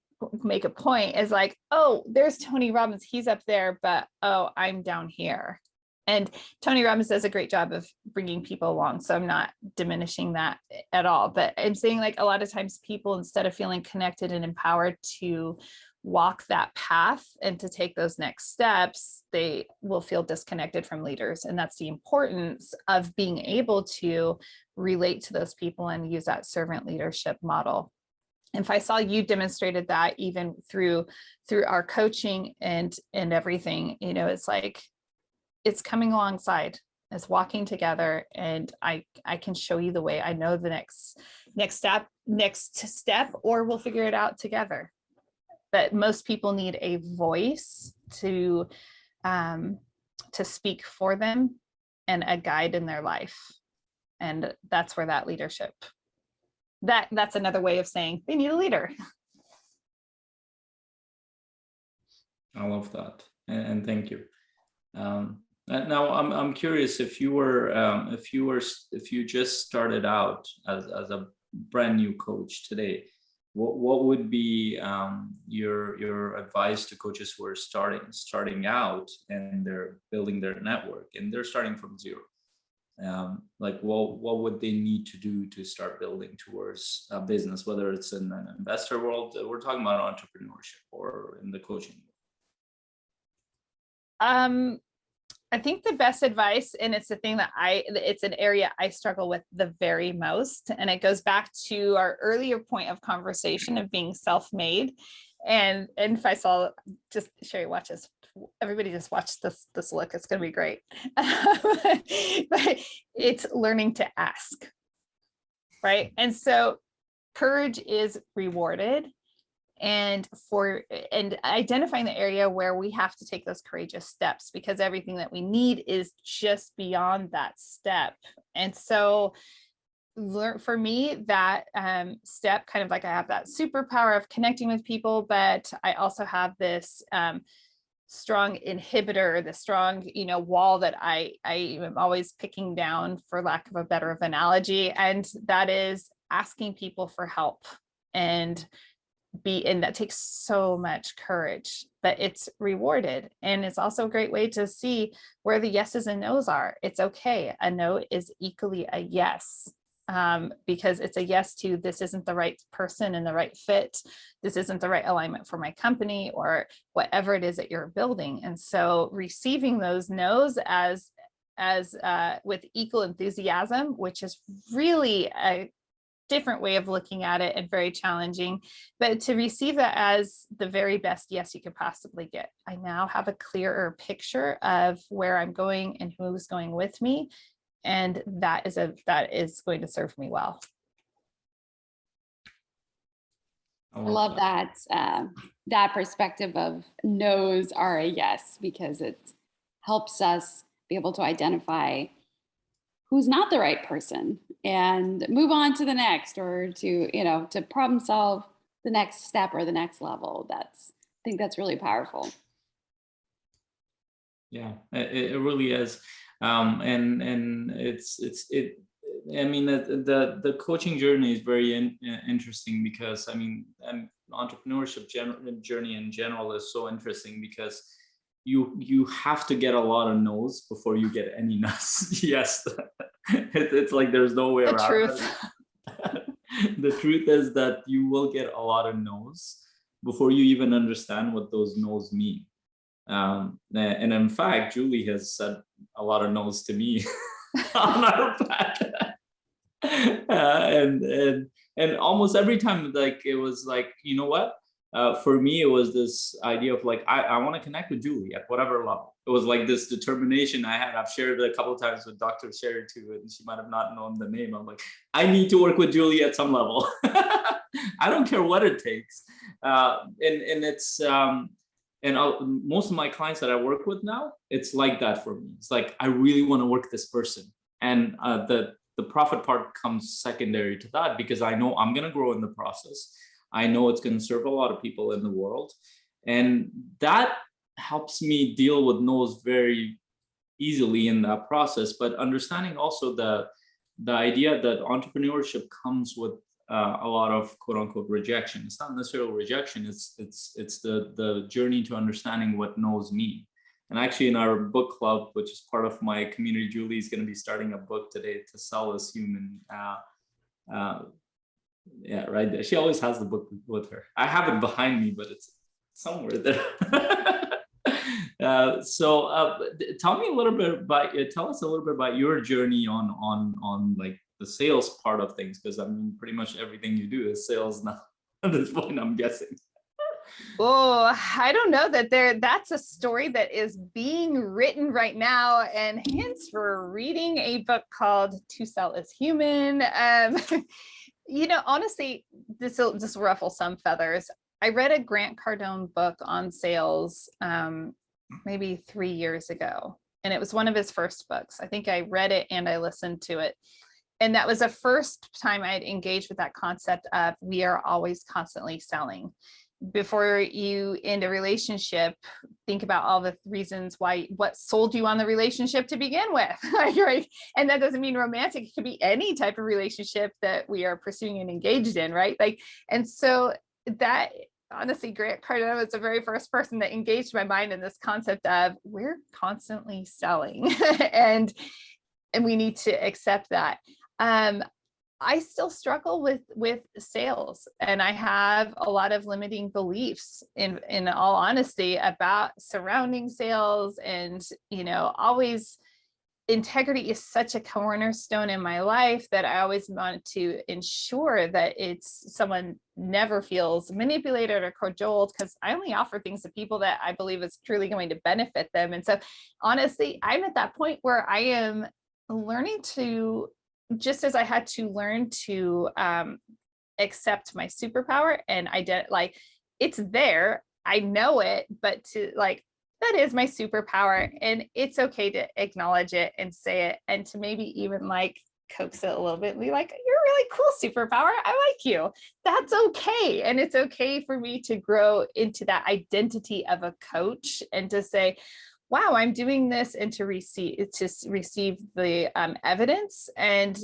Speaker 3: make a point is like, oh, there's Tony Robbins, he's up there, but oh, I'm down here. And Tony Robbins does a great job of bringing people along. So I'm not diminishing that at all, but I'm saying like a lot of times people, instead of feeling connected and empowered to walk that path and to take those next steps, they will feel disconnected from leaders. And that's the importance of being able to relate to those people and use that servant leadership model. And Faisal, you demonstrated that even through our coaching and everything. It's like, it's coming alongside, it's walking together, and I can show you the way. I know the next step, or we'll figure it out together. But most people need a voice to speak for them and a guide in their life. And that's where that leadership, that's another way of saying they need a leader.
Speaker 4: I love that, and thank you. Now I'm curious, if you just started out as a brand new coach today, what would be your advice to coaches who are starting out and they're building their network and they're starting from zero? Like, what would they need to do to start building towards a business, whether it's in an investor world, we're talking about entrepreneurship, or in the coaching world?
Speaker 3: I think the best advice, and it's the thing that it's an area I struggle with the very most. And it goes back to our earlier point of conversation of being self-made. And Faisal, just Sherry, watch this. everybody just watch this look. It's going to be great. But it's learning to ask, right? And so courage is rewarded, and identifying the area where we have to take those courageous steps, because everything that we need is just beyond that step. And so for me, that step, kind of like I have that superpower of connecting with people, but I also have this strong inhibitor, the strong, wall that I am always picking down, for lack of a better of analogy. And that is asking people for help. And that takes so much courage, but it's rewarded. And it's also a great way to see where the yeses and nos are. It's okay. A no is equally a yes. Because it's a yes to, this isn't the right person and the right fit. This isn't the right alignment for my company, or whatever it is that you're building. And so receiving those no's as with equal enthusiasm, which is really a different way of looking at it and very challenging, but to receive that as the very best yes you could possibly get. I now have a clearer picture of where I'm going and who's going with me. And that is going to serve me well.
Speaker 2: I love that, that perspective of no's are a yes, because it helps us be able to identify who's not the right person and move on to the next, or to problem solve the next step or the next level. I think that's really powerful.
Speaker 4: Yeah, it really is. And I mean, the coaching journey is very interesting, because I mean, entrepreneurship journey in general is so interesting, because you have to get a lot of no's before you get any yes. It's like there's no way around it. The truth is that you will get a lot of no's before you even understand what those no's mean. And in fact, Julie has said a lot of no's to me on our path. And almost every time, like, it was like, you know what? For me, it was this idea of like, I want to connect with Julie at whatever level. It was like this determination I had. I've shared it a couple of times with Dr. Sherry too, and she might have not known the name. I'm like, I need to work with Julie at some level. I don't care what it takes. Most of my clients that I work with now, it's like that for me. It's like, I really want to work with this person. And the profit part comes secondary to that, because I know I'm going to grow in the process. I know it's going to serve a lot of people in the world. And that helps me deal with no's very easily in that process. But understanding also the idea that entrepreneurship comes with a lot of quote unquote rejection. It's not necessarily rejection. It's the journey to understanding what no's mean. And actually, in our book club, which is part of my community, Julie is going to be starting a book today, To Sell as Human. Yeah, right there. She always has the book with her. I have it behind me, but it's somewhere there. Tell me a little bit about. Tell us a little bit about your journey on like the sales part of things, because I mean, pretty much everything you do is sales now at this point, I'm guessing.
Speaker 3: Oh, I don't know that's a story that is being written right now, and hence we're reading a book called To Sell as Human. Honestly, this will just ruffle some feathers. I read a Grant Cardone book on sales maybe 3 years ago, and it was one of his first books. I think I read it and I listened to it. And that was the first time I'd engaged with that concept of we are always constantly selling. Before you end a relationship, think about all the reasons what sold you on the relationship to begin with, right? And that doesn't mean romantic. It could be any type of relationship that we are pursuing and engaged in, right? And so that, honestly, Grant Cardone was the very first person that engaged my mind in this concept of we're constantly selling, and we need to accept that. I still struggle with sales, and I have a lot of limiting beliefs in all honesty about surrounding sales, and always integrity is such a cornerstone in my life that I always want to ensure that someone never feels manipulated or cajoled, because I only offer things to people that I believe is truly going to benefit them. And so honestly, I'm at that point where I am learning to, just as I had to learn to accept my superpower and like it's there, I know it, but to like, that is my superpower, and it's okay to acknowledge it and say it, and to maybe even like coax it a little bit and be like, you're a really cool superpower, I like you. That's okay. And it's okay for me to grow into that identity of a coach and to say, wow, I'm doing this, and to receive the evidence. And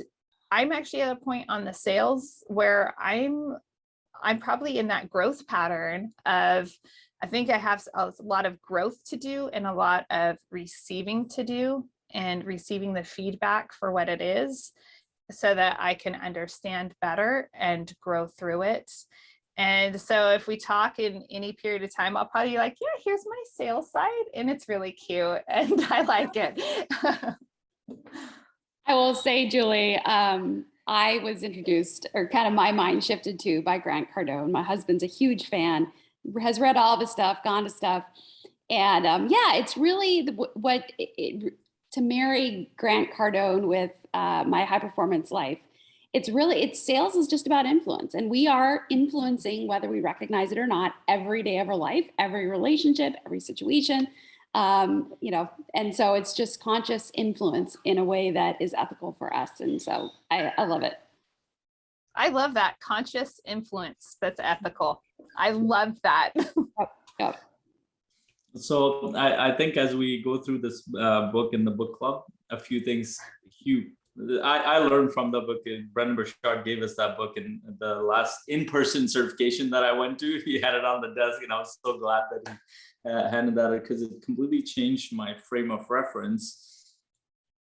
Speaker 3: I'm actually at a point on the sales where I'm probably in that growth pattern of, I think I have a lot of growth to do and a lot of receiving to do, and receiving the feedback for what it is so that I can understand better and grow through it. And so if we talk in any period of time, I'll probably be like, yeah, here's my sales side, and it's really cute and I like it.
Speaker 2: I will say, Julie, I was introduced, or kind of my mind shifted to, by Grant Cardone. My husband's a huge fan, has read all of his stuff, gone to stuff. And yeah, it's really to marry Grant Cardone with my high performance life. It's sales is just about influence, and we are influencing, whether we recognize it or not, every day of our life, every relationship, every situation. And so it's just conscious influence in a way that is ethical for us. And so I love it.
Speaker 3: I love that, conscious influence that's ethical. I love that.
Speaker 2: Yep.
Speaker 4: So I think as we go through this book in the book club, a few things I learned from the book. Brendan Burchard gave us that book in the last in-person certification that I went to. He had it on the desk, and I was so glad that he handed that, because it completely changed my frame of reference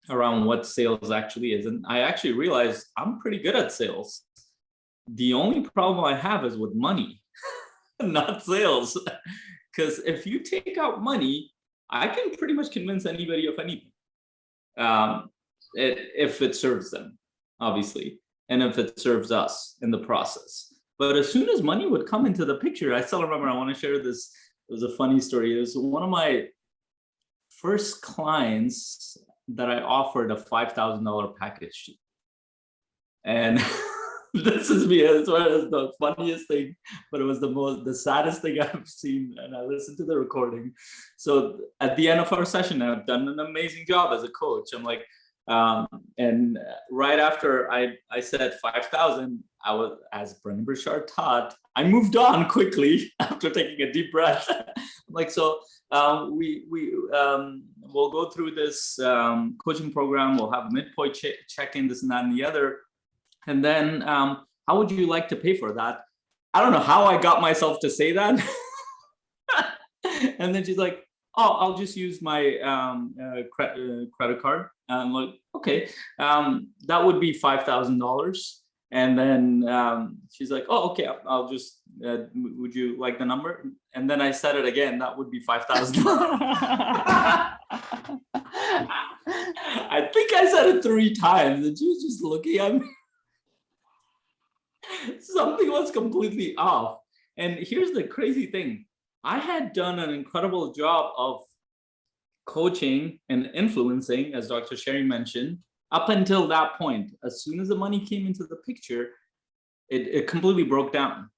Speaker 4: around what sales actually is. And I actually realized I'm pretty good at sales. The only problem I have is with money, not sales. Because if you take out money, I can pretty much convince anybody of anything. If it serves them, obviously, and if it serves us in the process. But as soon as money would come into the picture, I still remember, I want to share this. It was a funny story. It was one of my first clients that I offered a $5,000 package to. And this is me. It's the funniest thing, but it was the saddest thing I've seen. And I listened to the recording. So at the end of our session, I've done an amazing job as a coach. I'm like, and right after I said 5,000, I was, as Brendan Burchard taught, I moved on quickly after taking a deep breath. Like, so we'll go through this coaching program. We'll have a midpoint check-in, this and that and the other. And then how would you like to pay for that? I don't know how I got myself to say that. And then she's like, oh, I'll just use my credit card. And I'm like, okay, that would be $5,000. And then she's like, oh, okay, I'll just, would you like the number? And then I said it again, that would be $5,000. I think I said it 3 times, and she was just looking at me. Something was completely off. And here's the crazy thing. I had done an incredible job of coaching and influencing, as Dr. Sherry mentioned, up until that point. As soon as the money came into the picture, it completely broke down.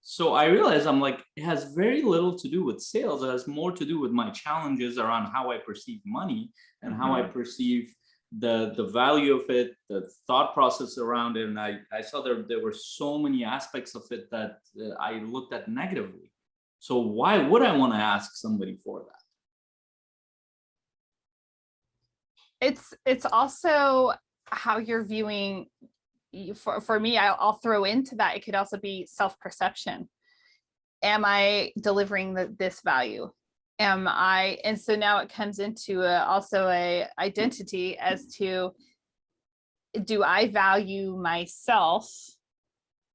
Speaker 4: So I realized, I'm like, it has very little to do with sales. It has more to do with my challenges around how I perceive money and how I perceive the value of it, the thought process around it. And I saw there were so many aspects of it that I looked at negatively. So why would I want to ask somebody for that?
Speaker 3: It's also how you're viewing. For me, I'll throw into that. It could also be self-perception. Am I delivering this value? Am I? And so now it comes into also a identity as to, do I value myself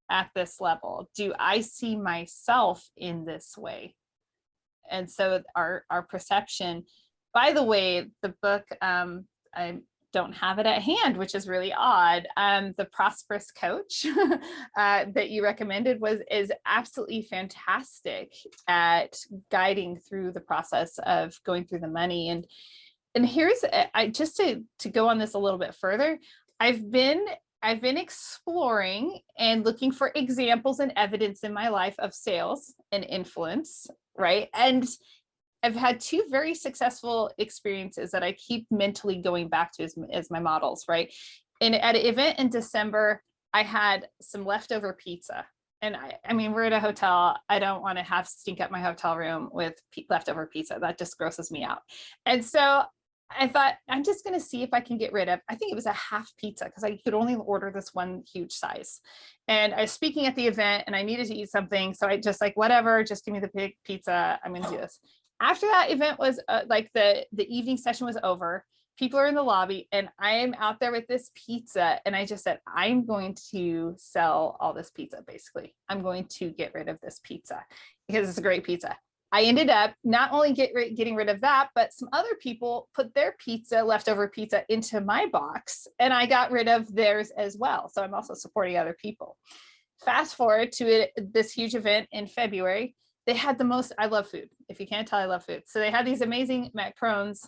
Speaker 3: at this level? Do I see myself in this way? And so our perception. By the way, the book I don't have it at hand, which is really odd. The Prosperous Coach that you recommended is absolutely fantastic at guiding through the process of going through the money. And here's, just to go on this a little bit further, I've been exploring and looking for examples and evidence in my life of sales and influence, right? And I've had two very successful experiences that I keep mentally going back to as my models, right? And at an event in December, I had some leftover pizza. And I mean, we're at a hotel. I don't want to stink up my hotel room with leftover pizza. That just grosses me out. And so I thought, I'm just going to see if I can get rid of, I think it was a half pizza, because I could only order this one huge size. And I was speaking at the event and I needed to eat something. So I just like, whatever, just give me the big pizza. I'm going to do this. After that event was the evening session was over, people are in the lobby and I am out there with this pizza. And I just said, I'm going to sell all this pizza. Basically, I'm going to get rid of this pizza because it's a great pizza. I ended up not only getting rid of that, but some other people put their leftover pizza into my box and I got rid of theirs as well. So I'm also supporting other people. Fast forward to this huge event in February. They had the most, I love food. If you can't tell, I love food. So they had these amazing macarons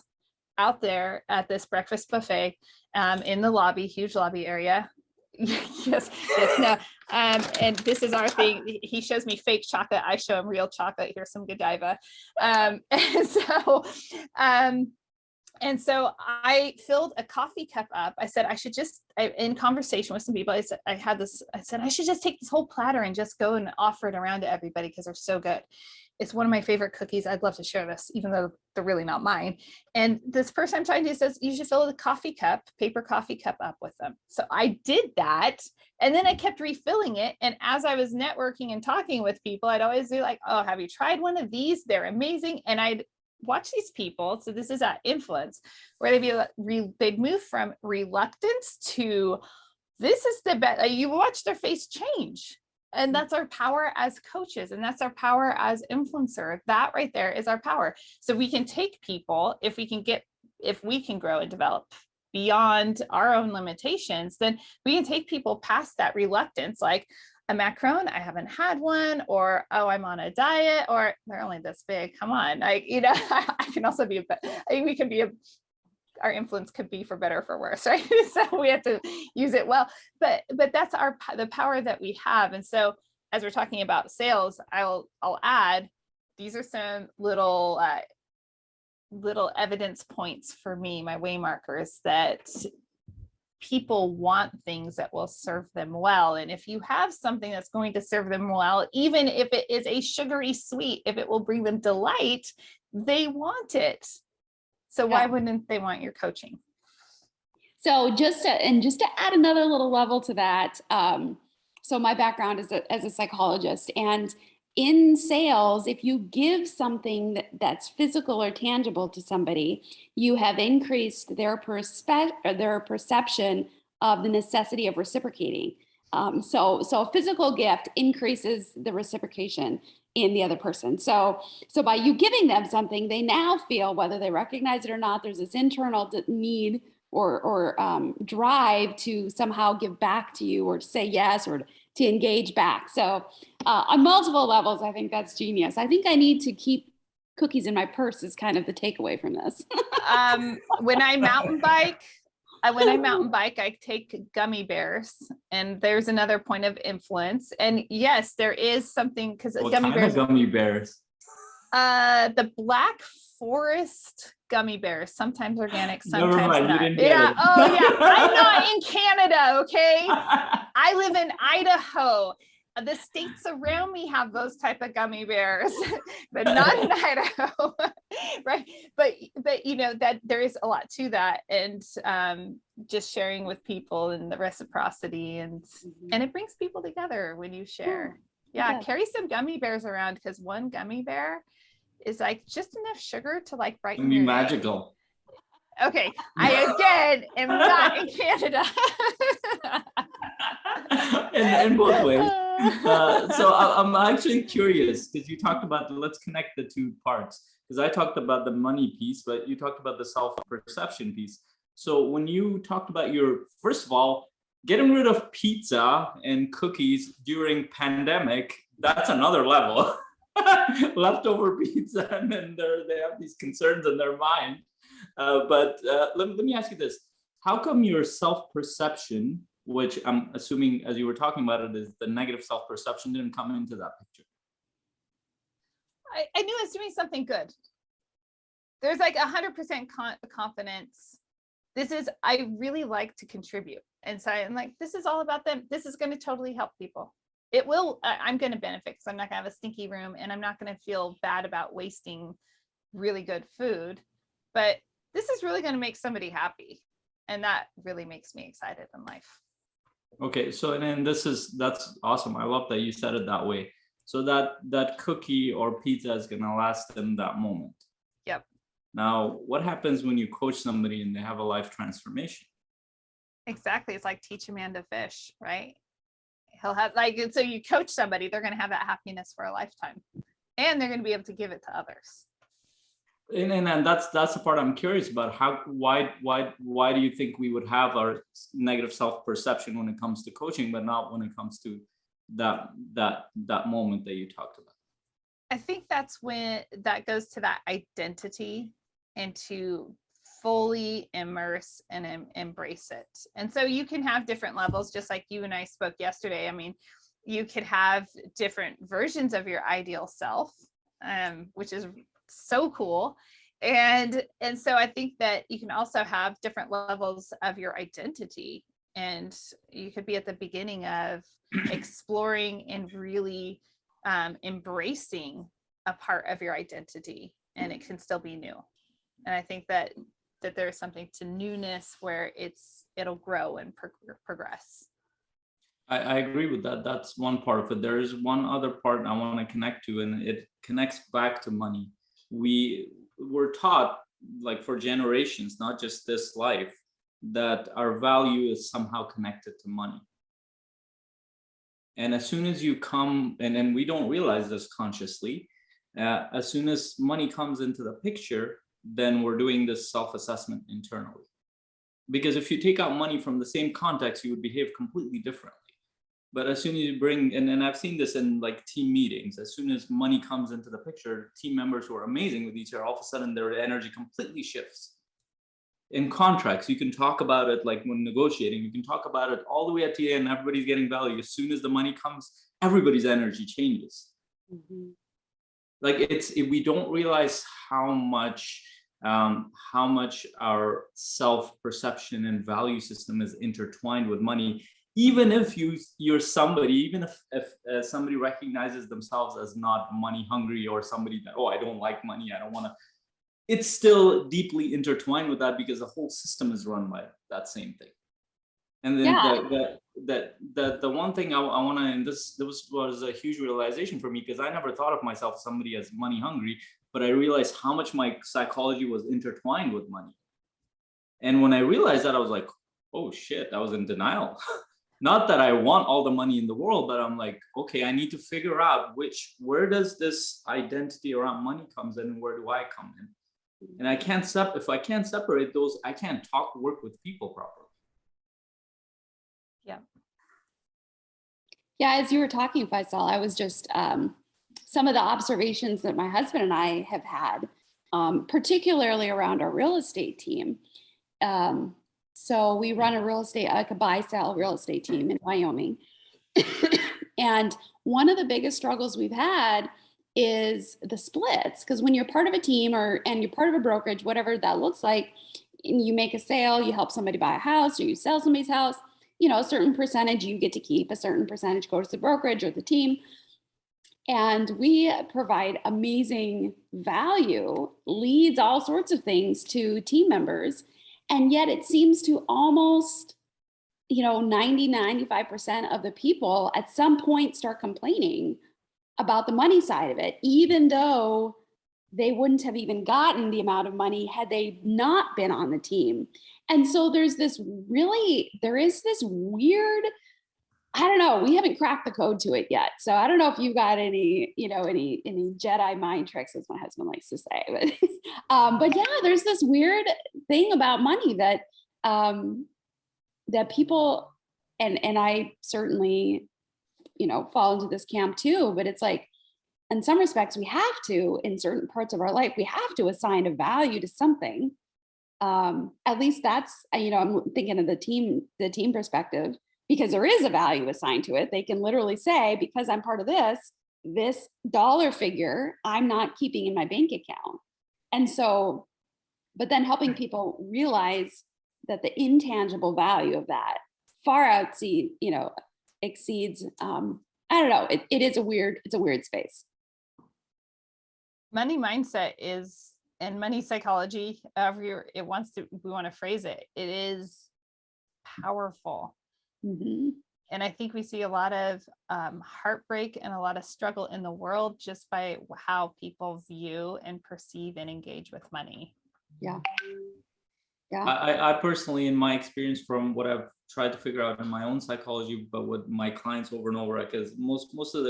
Speaker 3: out there at this breakfast buffet in the lobby, huge lobby area. yes, no. And this is our thing. He shows me fake chocolate. I show him real chocolate. Here's some Godiva. And so I filled a coffee cup up. I said, in conversation with some people, I said, I should just take this whole platter and just go and offer it around to everybody because they're so good. It's one of my favorite cookies. I'd love to share this, even though they're really not mine. And this person I'm talking to says, you should fill the paper coffee cup up with them. So I did that. And then I kept refilling it. And as I was networking and talking with people, I'd always be like, oh, have you tried one of these? They're amazing. And I'd watch these people. So this is that influence where they'd move from reluctance to, this is the best. You watch their face change. And that's our power as coaches. And that's our power as influencer. That right there is our power. So we can take people, if we can grow and develop beyond our own limitations, then we can take people past that reluctance, like a macaron, I haven't had one, or, oh, I'm on a diet, or they're only this big. Come on. I can also be, our influence could be for better or for worse, right? So we have to use it well, but that's the power that we have. And so as we're talking about sales, I'll add, these are some little evidence points for me, my way markers, that people want things that will serve them well. And if you have something that's going to serve them well, even if it is a sugary sweet, if it will bring them delight, they want it. So why wouldn't they want your coaching?
Speaker 2: So just to add another little level to that, so my background is as a psychologist, and in sales, if you give something that's physical or tangible to somebody, you have increased their perception of the necessity of reciprocating. So a physical gift increases the reciprocation in the other person. So by you giving them something, they now feel, whether they recognize it or not, there's this internal need or drive to somehow give back to you, or to say yes, or to engage back. So on multiple levels, I think that's genius. I think I need to keep cookies in my purse is kind of the takeaway from this.
Speaker 3: When I mountain bike, I take gummy bears, and there's another point of influence. And yes, there is something, because gummy bears.
Speaker 4: Gummy bears?
Speaker 3: The Black Forest gummy bears, sometimes organic, sometimes
Speaker 4: Never mind,
Speaker 3: not.
Speaker 4: you didn't get it.
Speaker 3: Oh yeah, I'm not in Canada, okay? I live in Idaho. The states around me have those type of gummy bears, but not in Idaho, right? But that there is a lot to that, and just sharing with people and the reciprocity, and it brings people together when you share. Yeah, carry some gummy bears around, because one gummy bear is like just enough sugar to like brighten your
Speaker 4: magical.
Speaker 3: Day. Okay, I again am not in Canada.
Speaker 4: in both ways. So I'm actually curious, because you talked about, let's connect the two parts, because I talked about the money piece, but you talked about the self-perception piece. So when you talked about first of all, getting rid of pizza and cookies during pandemic, that's another level. Leftover pizza, and then they have these concerns in their mind. But let me ask you this. How come your self-perception, which I'm assuming as you were talking about it, is the negative self-perception, didn't come into that picture?
Speaker 3: I knew I was doing something good. There's like 100% confidence. I really like to contribute. And so I'm like, this is all about them. This is going to totally help people. I'm going to benefit because I'm not going to have a stinky room, and I'm not going to feel bad about wasting really good food. But this is really going to make somebody happy. And that really makes me excited in life.
Speaker 4: Okay, so then that's awesome. I love that you said it that way. So that cookie or pizza is going to last in that moment.
Speaker 3: Yep.
Speaker 4: Now, what happens when you coach somebody and they have a life transformation?
Speaker 3: Exactly. It's like teach a man to fish, right? He'll have so you coach somebody, they're going to have that happiness for a lifetime, and they're going to be able to give it to others.
Speaker 4: And that's the part I'm curious about. Why do you think we would have our negative self-perception when it comes to coaching, but not when it comes to that moment that you talked about?
Speaker 3: I think that's when that goes to that identity, and to fully immerse and embrace it. And so you can have different levels, just like you and I spoke yesterday. I mean, you could have different versions of your ideal self, which is so cool. And so I think that you can also have different levels of your identity, and you could be at the beginning of exploring and really embracing a part of your identity, and it can still be new. And I think that there's something to newness where it'll grow and progress.
Speaker 4: I agree with that. That's one part of it. There is one other part I want to connect to, and it connects back to money. We were taught, like for generations, not just this life, that our value is somehow connected to money. And as soon as you come, and then we don't realize this consciously, as soon as money comes into the picture, then we're doing this self-assessment internally. Because if you take out money from the same context, you would behave completely differently. But as soon as you bring, and I've seen this in like team meetings, as soon as money comes into the picture, team members who are amazing with each other, all of a sudden their energy completely shifts. In contracts, you can talk about it like when negotiating, you can talk about it all the way at the end, everybody's getting value. As soon as the money comes, everybody's energy changes. Mm-hmm. Like we don't realize how much our self-perception and value system is intertwined with money. Even if you're somebody, even if somebody recognizes themselves as not money hungry, or somebody that, oh, I don't like money, I don't want to, it's still deeply intertwined with that, because the whole system is run by that same thing. And then the one thing I want to, and this was a huge realization for me, because I never thought of myself as somebody as money hungry, but I realized how much my psychology was intertwined with money. And when I realized that, I was like, oh shit, I was in denial. Not that I want all the money in the world, but I'm like, okay, I need to figure out where does this identity around money comes in, and where do I come in? And if I can't separate those, I can't work with people properly.
Speaker 3: Yeah.
Speaker 2: Yeah, as you were talking, Faisal, I was just, some of the observations that my husband and I have had, particularly around our real estate team. So we run a buy-sell real estate team in Wyoming. And one of the biggest struggles we've had is the splits, because when you're part of a team and you're part of a brokerage, whatever that looks like, and you make a sale, you help somebody buy a house, or you sell somebody's house, a certain percentage you get to keep, a certain percentage goes to the brokerage or the team. And we provide amazing value, leads, all sorts of things to team members. And yet it seems to almost, 90-95% of the people at some point start complaining about the money side of it, even though they wouldn't have even gotten the amount of money had they not been on the team. And so there is this weird, I don't know, we haven't cracked the code to it yet. So I don't know if you've got any Jedi mind tricks, as my husband likes to say, but yeah, there's this weird thing about money that that people, and I certainly, fall into this camp too, but it's like, in some respects, we have to, in certain parts of our life, we have to assign a value to something. At least that's, I'm thinking of the team perspective, because there is a value assigned to it. They can literally say, because I'm part of this dollar figure, I'm not keeping in my bank account. And so, but then helping people realize that the intangible value of that far exceeds, I don't know, it's a weird space.
Speaker 3: Money mindset is, and money psychology, however we want to phrase it, it is powerful.
Speaker 2: Mm-hmm.
Speaker 3: And I think we see a lot of heartbreak and a lot of struggle in the world just by how people view and perceive and engage with money.
Speaker 2: Yeah.
Speaker 4: I personally, in my experience, from what I've tried to figure out in my own psychology, but with my clients over and over, because most of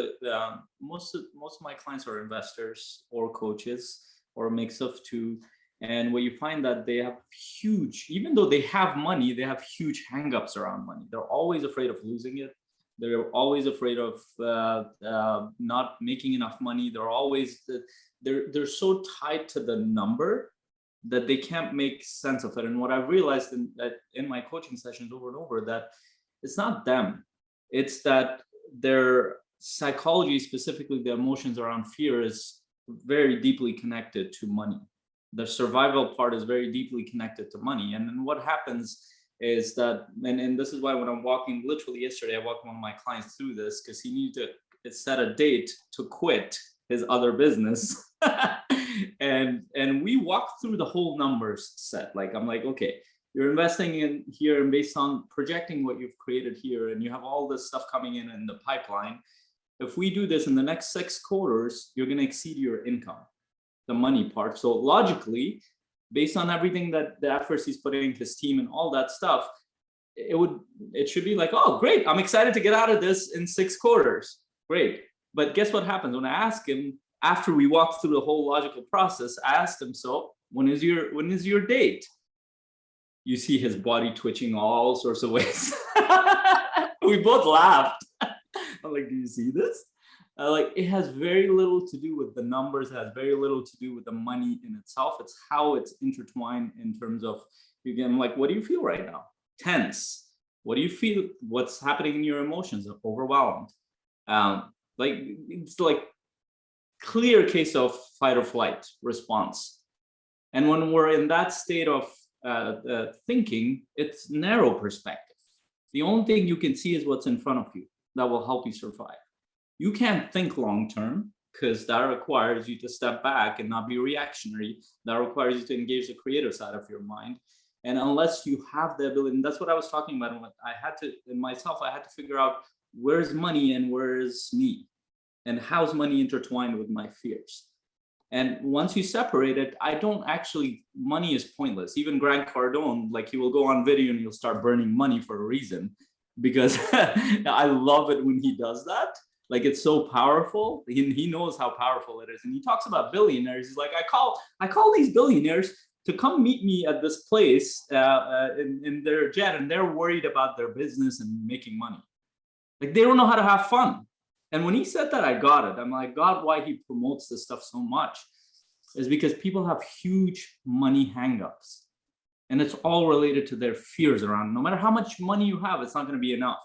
Speaker 4: my clients are investors or coaches or a mix of two. And where you find that they have huge, even though they have money, they have huge hangups around money. They're always afraid of losing it. They're always afraid of not making enough money. They're so tied to the number that they can't make sense of it. And what I've realized in my coaching sessions over and over, that it's not them. It's that their psychology, specifically the emotions around fear, is very deeply connected to money. The survival part is very deeply connected to money. And then what happens is that, and this is why when I'm walking, literally yesterday, I walked one of my clients through this because he needed to set a date to quit his other business. and we walked through the whole numbers set. Like, I'm like, okay, you're investing in here, and based on projecting what you've created here, and you have all this stuff coming in the pipeline. If we do this in the next 6 quarters, you're going to exceed your income, the money part. So logically, based on everything that the efforts he's putting into his team and all that stuff, it should be like, oh, great, I'm excited to get out of this in 6 quarters. Great. But guess what happens when I ask him, after we walked through the whole logical process, I asked him, so when is your date? You see his body twitching all sorts of ways. We both laughed. I'm like, do you see this? Like, it has very little to do with the numbers. It has very little to do with the money in itself. It's how it's intertwined in terms of, again, like, what do you feel right now? Tense. What do you feel? What's happening in your emotions? Overwhelmed. Like, it's like clear case of fight or flight response. And when we're in that state of thinking, it's narrow perspective. The only thing you can see is what's in front of you that will help you survive. You can't think long term, because that requires you to step back and not be reactionary. That requires you to engage the creative side of your mind. And unless you have the ability, and that's what I was talking about, I had to figure out, where's money and where's me? And how's money intertwined with my fears? And once you separate it, money is pointless. Even Grant Cardone, like, he will go on video and he'll start burning money for a reason, because I love it when he does that. Like, it's so powerful. He knows how powerful it is. And he talks about billionaires. He's like, I call these billionaires to come meet me at this place in their jet, and they're worried about their business and making money. Like, they don't know how to have fun. And when he said that, I got it. I'm like, God, why he promotes this stuff so much is because people have huge money hangups. And it's all related to their fears around, no matter how much money you have, it's not going to be enough.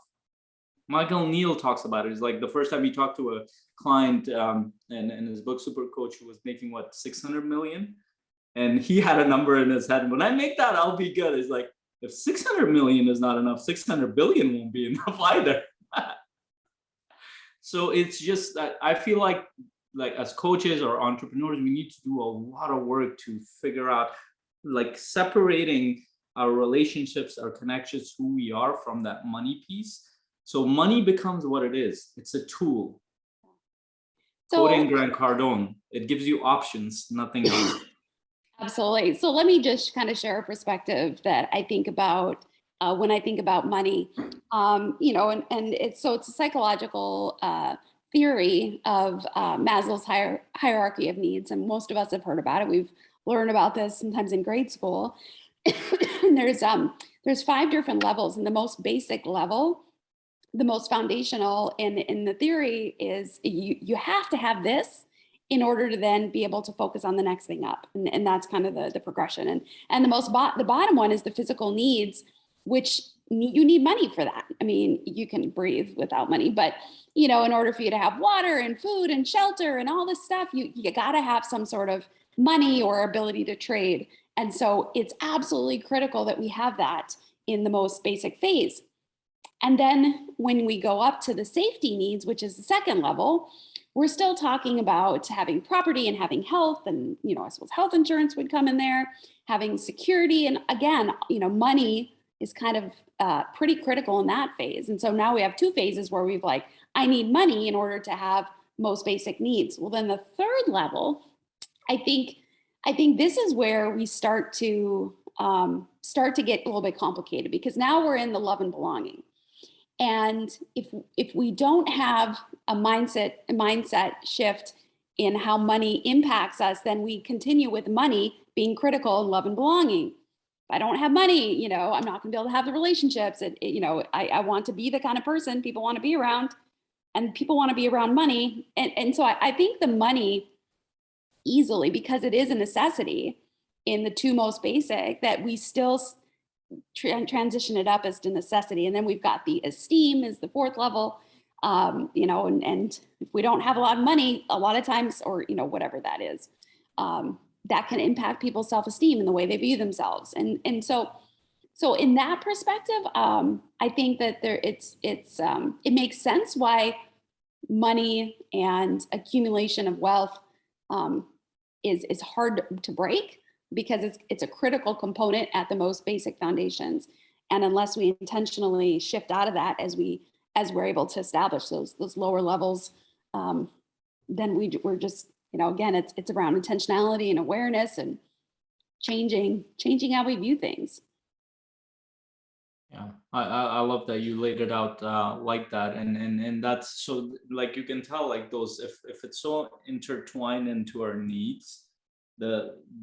Speaker 4: Michael Neal talks about it. It's like the first time he talked to a client in his book, Super Coach, who was making, 600 million? And he had a number in his head. When I make that, I'll be good. It's like, if 600 million is not enough, 600 billion won't be enough either. So it's just that I feel like as coaches or entrepreneurs, we need to do a lot of work to figure out, like, separating our relationships, our connections, who we are, from that money piece. So money becomes what it is. It's a tool. Quoting Grant Cardone, it gives you options, nothing else.
Speaker 2: Absolutely. So let me just kind of share a perspective that I think about when I think about money. And it's a psychological theory of Maslow's hierarchy of needs. And most of us have heard about it. We've learned about this sometimes in grade school. And there's 5 different levels, and the most basic level, the most foundational in the theory is you have to have this in order to then be able to focus on the next thing up. And that's kind of the progression. And the bottom one is the physical needs, which you need money for that. I mean, you can breathe without money, but in order for you to have water and food and shelter and all this stuff, you got to have some sort of money or ability to trade. And so it's absolutely critical that we have that in the most basic phase. And then when we go up to the safety needs, which is the second level, we're still talking about having property and having health, and I suppose health insurance would come in there, having security, and again, money is kind of pretty critical in that phase. And so now we have 2 phases where we've I need money in order to have most basic needs. Well, then the third level, I think this is where we start to get a little bit complicated, because now we're in the love and belonging. And if we don't have a mindset shift in how money impacts us, then we continue with money being critical in love and belonging. If I don't have money, I'm not going to be able to have the relationships. I want to be the kind of person people want to be around, and people want to be around money. And so I think the money easily, because it is a necessity in the 2 most basic, that we still transition it up as to necessity. And then we've got the esteem is the 4th level, and if we don't have a lot of money, a lot of times, or, whatever that is, that can impact people's self-esteem and the way they view themselves. And so in that perspective, I think that it makes sense why money and accumulation of wealth is hard to break, because it's a critical component at the most basic foundations. And unless we intentionally shift out of that as we're able to establish those lower levels, then we're just, again, it's around intentionality and awareness and changing how we view things.
Speaker 4: Yeah, I love that you laid it out like that, and that's so, you can tell, those, if it's so intertwined into our needs,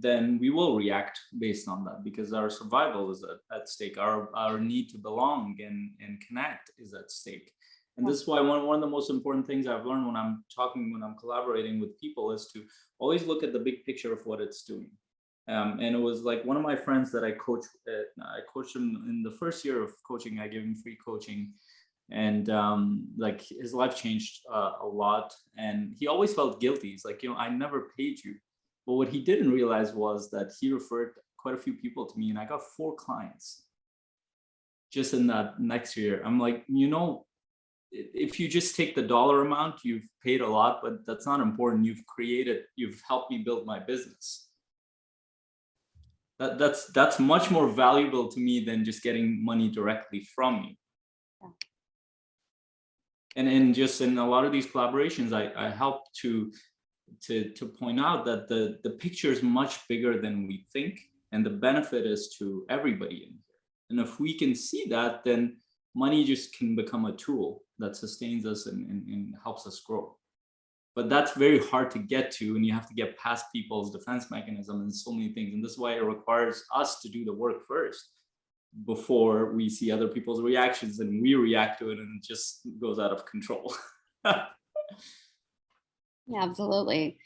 Speaker 4: then we will react based on that, because our survival is at stake. Our need to belong and connect is at stake. And this is why one of the most important things I've learned when I'm collaborating with people is to always look at the big picture of what it's doing. And it was one of my friends that I coached him in the first year of coaching. I gave him free coaching, and his life changed a lot. And he always felt guilty. He's I never paid you. But what he didn't realize was that he referred quite a few people to me, and I got 4 clients just in that next year. I'm if you just take the dollar amount, you've paid a lot, but that's not important. You've helped me build my business. That's much more valuable to me than just getting money directly from you. Yeah. And just in a lot of these collaborations, I help to point out that the picture is much bigger than we think, and the benefit is to everybody in here. And if we can see that, then money just can become a tool that sustains us and helps us grow. But that's very hard to get to, and you have to get past people's defense mechanism and so many things. And this is why it requires us to do the work first before we see other people's reactions and we react to it, and it just goes out of control.
Speaker 2: Yeah, absolutely.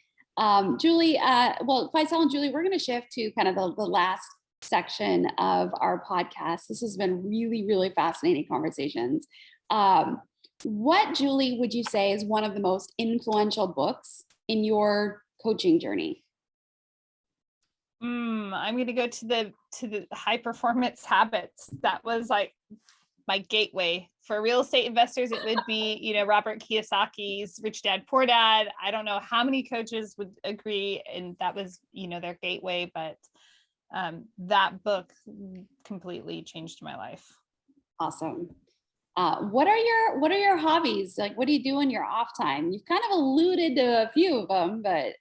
Speaker 2: Julie, Faisal and Julie, we're going to shift to kind of the last section of our podcast. This has been really, really fascinating conversations. What, Julie, would you say is one of the most influential books in your coaching journey?
Speaker 3: I'm going to go to the High Performance Habits. That was my gateway for real estate investors. It would be, Robert Kiyosaki's Rich Dad, Poor Dad. I don't know how many coaches would agree, and that was, their gateway, but that book completely changed my life.
Speaker 2: Awesome. What are your hobbies? What do you do in your off time? You've kind of alluded to a few of them, but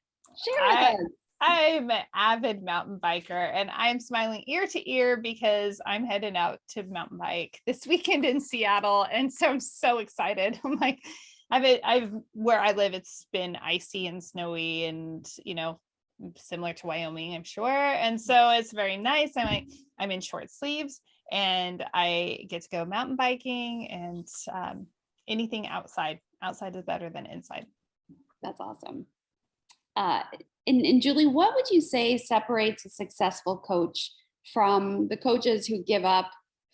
Speaker 2: share with us.
Speaker 3: I'm an avid mountain biker, and I'm smiling ear to ear because I'm heading out to mountain bike this weekend in Seattle. And so I'm so excited. I'm where I live, it's been icy and snowy and, similar to Wyoming, I'm sure. And so it's very nice. I'm in short sleeves and I get to go mountain biking, and anything outside is better than inside.
Speaker 2: That's awesome. And Julie, what would you say separates a successful coach from the coaches who give up,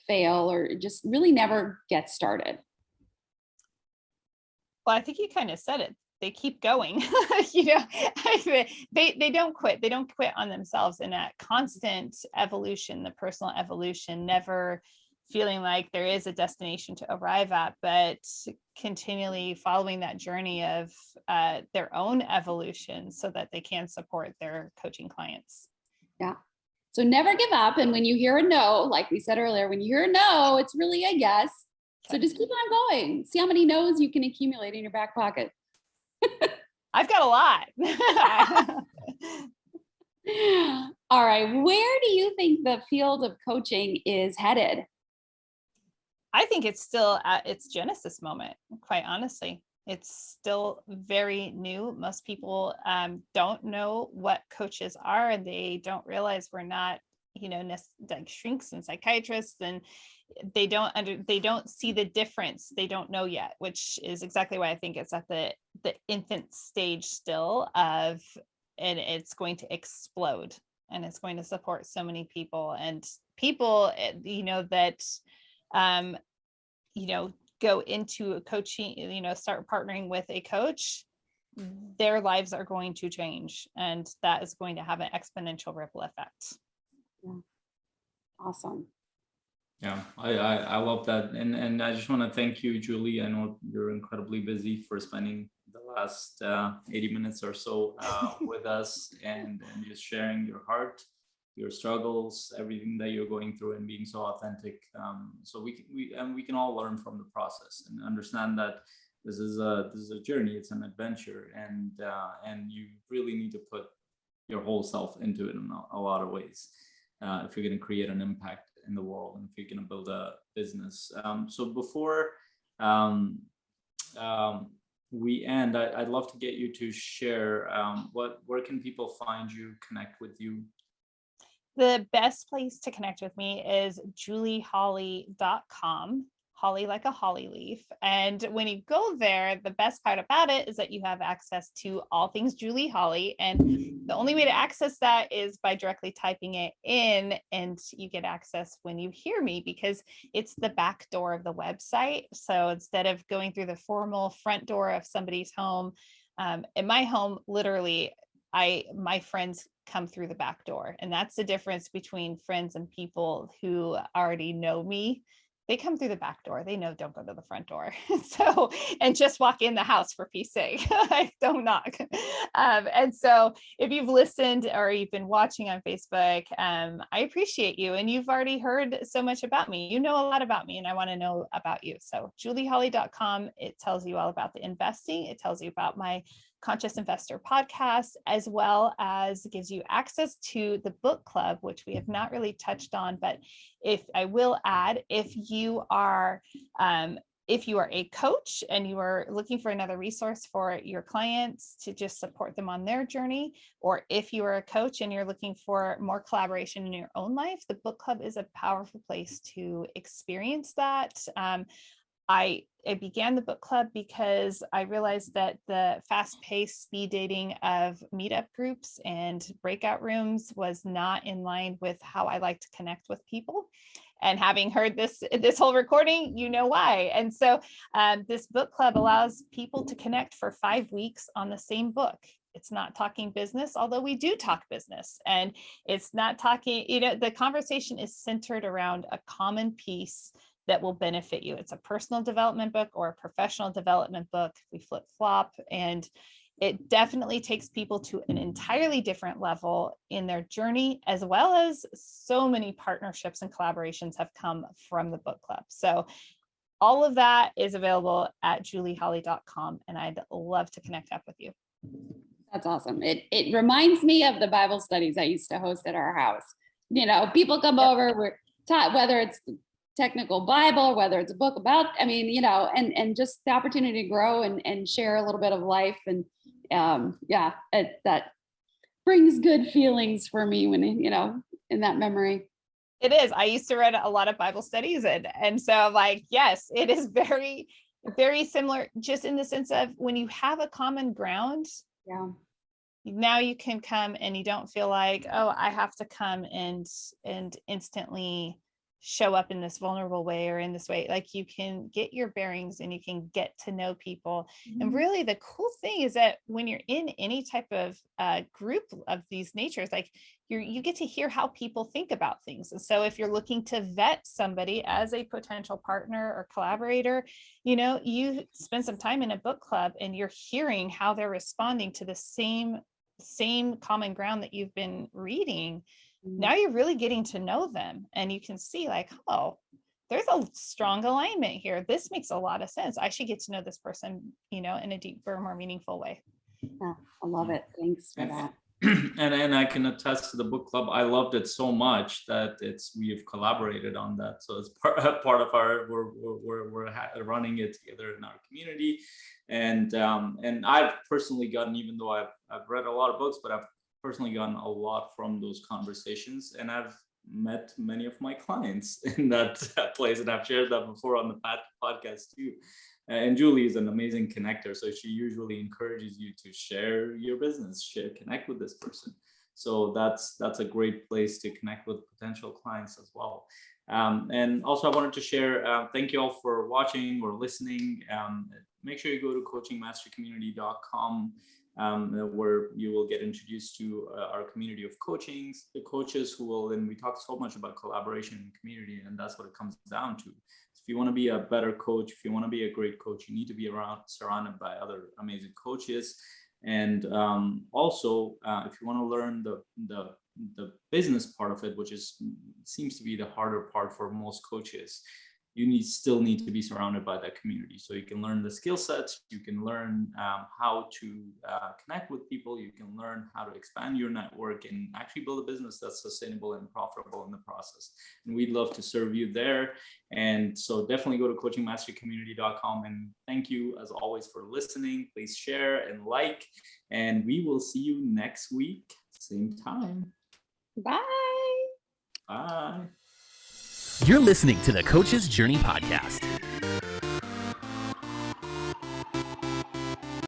Speaker 2: fail, or just really never get started?
Speaker 3: Well, I think you kind of said it. They keep going. You know, they don't quit. They don't quit on themselves, in that constant evolution, the personal evolution, never feeling like there is a destination to arrive at, but continually following that journey of their own evolution so that they can support their coaching clients.
Speaker 2: Yeah. So never give up. And when you hear a no, like we said earlier, when you hear a no, it's really a yes. So just keep on going. See how many no's you can accumulate in your back pocket.
Speaker 3: I've got a lot.
Speaker 2: All right. Where do you think the field of coaching is headed?
Speaker 3: I think it's still at its genesis moment, quite honestly. It's still very new. Most people don't know what coaches are, and they don't realize we're not, you know, like shrinks and psychiatrists, and they don't see the difference. They don't know yet, which is exactly why I think it's at the infant stage still of, and it's going to explode, and it's going to support so many people, and people, you know, that you know, go into a coaching, you know, start partnering with a coach, their lives are going to change, and that is going to have an exponential ripple effect.
Speaker 2: Yeah. Awesome.
Speaker 4: Yeah, I love that. And I just want to thank you, Julie. I know you're incredibly busy, for spending the last 80 minutes or so with us, and just sharing your heart, your struggles, everything that you're going through, and being so authentic. So we can all learn from the process and understand that this is a journey, it's an adventure, and you really need to put your whole self into it in a lot of ways if you're going to create an impact in the world, and if you're going to build a business. So before we end, I'd love to get you to share where can people find you, connect with you?
Speaker 3: The best place to connect with me is julieholly.com, holly like a holly leaf. And when you go there, the best part about it is that you have access to all things Julie Holly. And the only way to access that is by directly typing it in, and you get access when you hear me, because it's the back door of the website. So instead of going through the formal front door of somebody's home, in my home, literally, my friends come through the back door. And that's the difference between friends and people who already know me. They come through the back door. They know, don't go to the front door. So, and just walk in the house, for peace sake. Don't knock. And so if you've listened or you've been watching on Facebook, I appreciate you. And you've already heard so much about me. You know a lot about me, and I want to know about you. So julieholly.com, it tells you all about the investing. It tells you about my Conscious Investor podcast, as well as gives you access to the book club, which we have not really touched on. But if I will add, if you are a coach and you are looking for another resource for your clients to just support them on their journey, or if you are a coach and you're looking for more collaboration in your own life, the book club is a powerful place to experience that. I began the book club because I realized that the fast-paced speed dating of meetup groups and breakout rooms was not in line with how I like to connect with people. And having heard this whole recording, you know why. And so this book club allows people to connect for 5 weeks on the same book. It's not talking business, although we do talk business. And it's not talking, you know, the conversation is centered around a common piece that will benefit you. It's a personal development book or a professional development book. We flip-flop, and it definitely takes people to an entirely different level in their journey, as well as so many partnerships and collaborations have come from the book club. So all of that is available at julieholly.com, and I'd love to connect up with you.
Speaker 2: That's awesome. It reminds me of the Bible studies I used to host at our house. You know, people come over, we're taught, whether it's the technical Bible, whether it's a book about, I mean, you know, and just the opportunity to grow and share a little bit of life. And that brings good feelings for me when, in that memory.
Speaker 3: It is. I used to run a lot of Bible studies, and so I'm like, yes, it is very, very similar, just in the sense of when you have a common ground.
Speaker 2: Yeah.
Speaker 3: Now you can come and you don't feel like, oh, I have to come and instantly show up in this vulnerable way or in this way. Like, you can get your bearings and you can get to know people. And really the cool thing is that when you're in any type of group of these natures, like you get to hear how people think about things. And so if you're looking to vet somebody as a potential partner or collaborator, you spend some time in a book club and you're hearing how they're responding to the same common ground that you've been reading. Now you're really getting to know them, and you can see like, oh, there's a strong alignment here. This makes a lot of sense. I should get to know this person, in a deeper, more meaningful way.
Speaker 2: Yeah, I love it. Thanks for that.
Speaker 4: And I can attest to the book club. I loved it so much that we have collaborated on that. So it's part of our, we're running it together in our community. And I've personally gotten, even though I've read a lot of books, but I've personally gotten a lot from those conversations, and I've met many of my clients in that place, and I've shared that before on the podcast too. And Julie is an amazing connector, so she usually encourages you to share your business, connect with this person. So that's a great place to connect with potential clients as well. And also I wanted to share, thank you all for watching or listening. Make sure you go to coachingmasterycommunity.com, where you will get introduced to our community of the coaches who will, and we talk so much about collaboration and community, and that's what it comes down to. If you want to be a better coach, if you want to be a great coach, you need to be surrounded by other amazing coaches. And also, if you want to learn the business part of it, which seems to be the harder part for most coaches, you still need to be surrounded by that community. So you can learn the skill sets, you can learn how to connect with people, you can learn how to expand your network and actually build a business that's sustainable and profitable in the process. And we'd love to serve you there. And so definitely go to coachingmasterycommunity.com. And thank you as always for listening. Please share and like, and we will see you next week, same time.
Speaker 2: Bye.
Speaker 4: Bye.
Speaker 1: You're listening to the Coach's Journey podcast.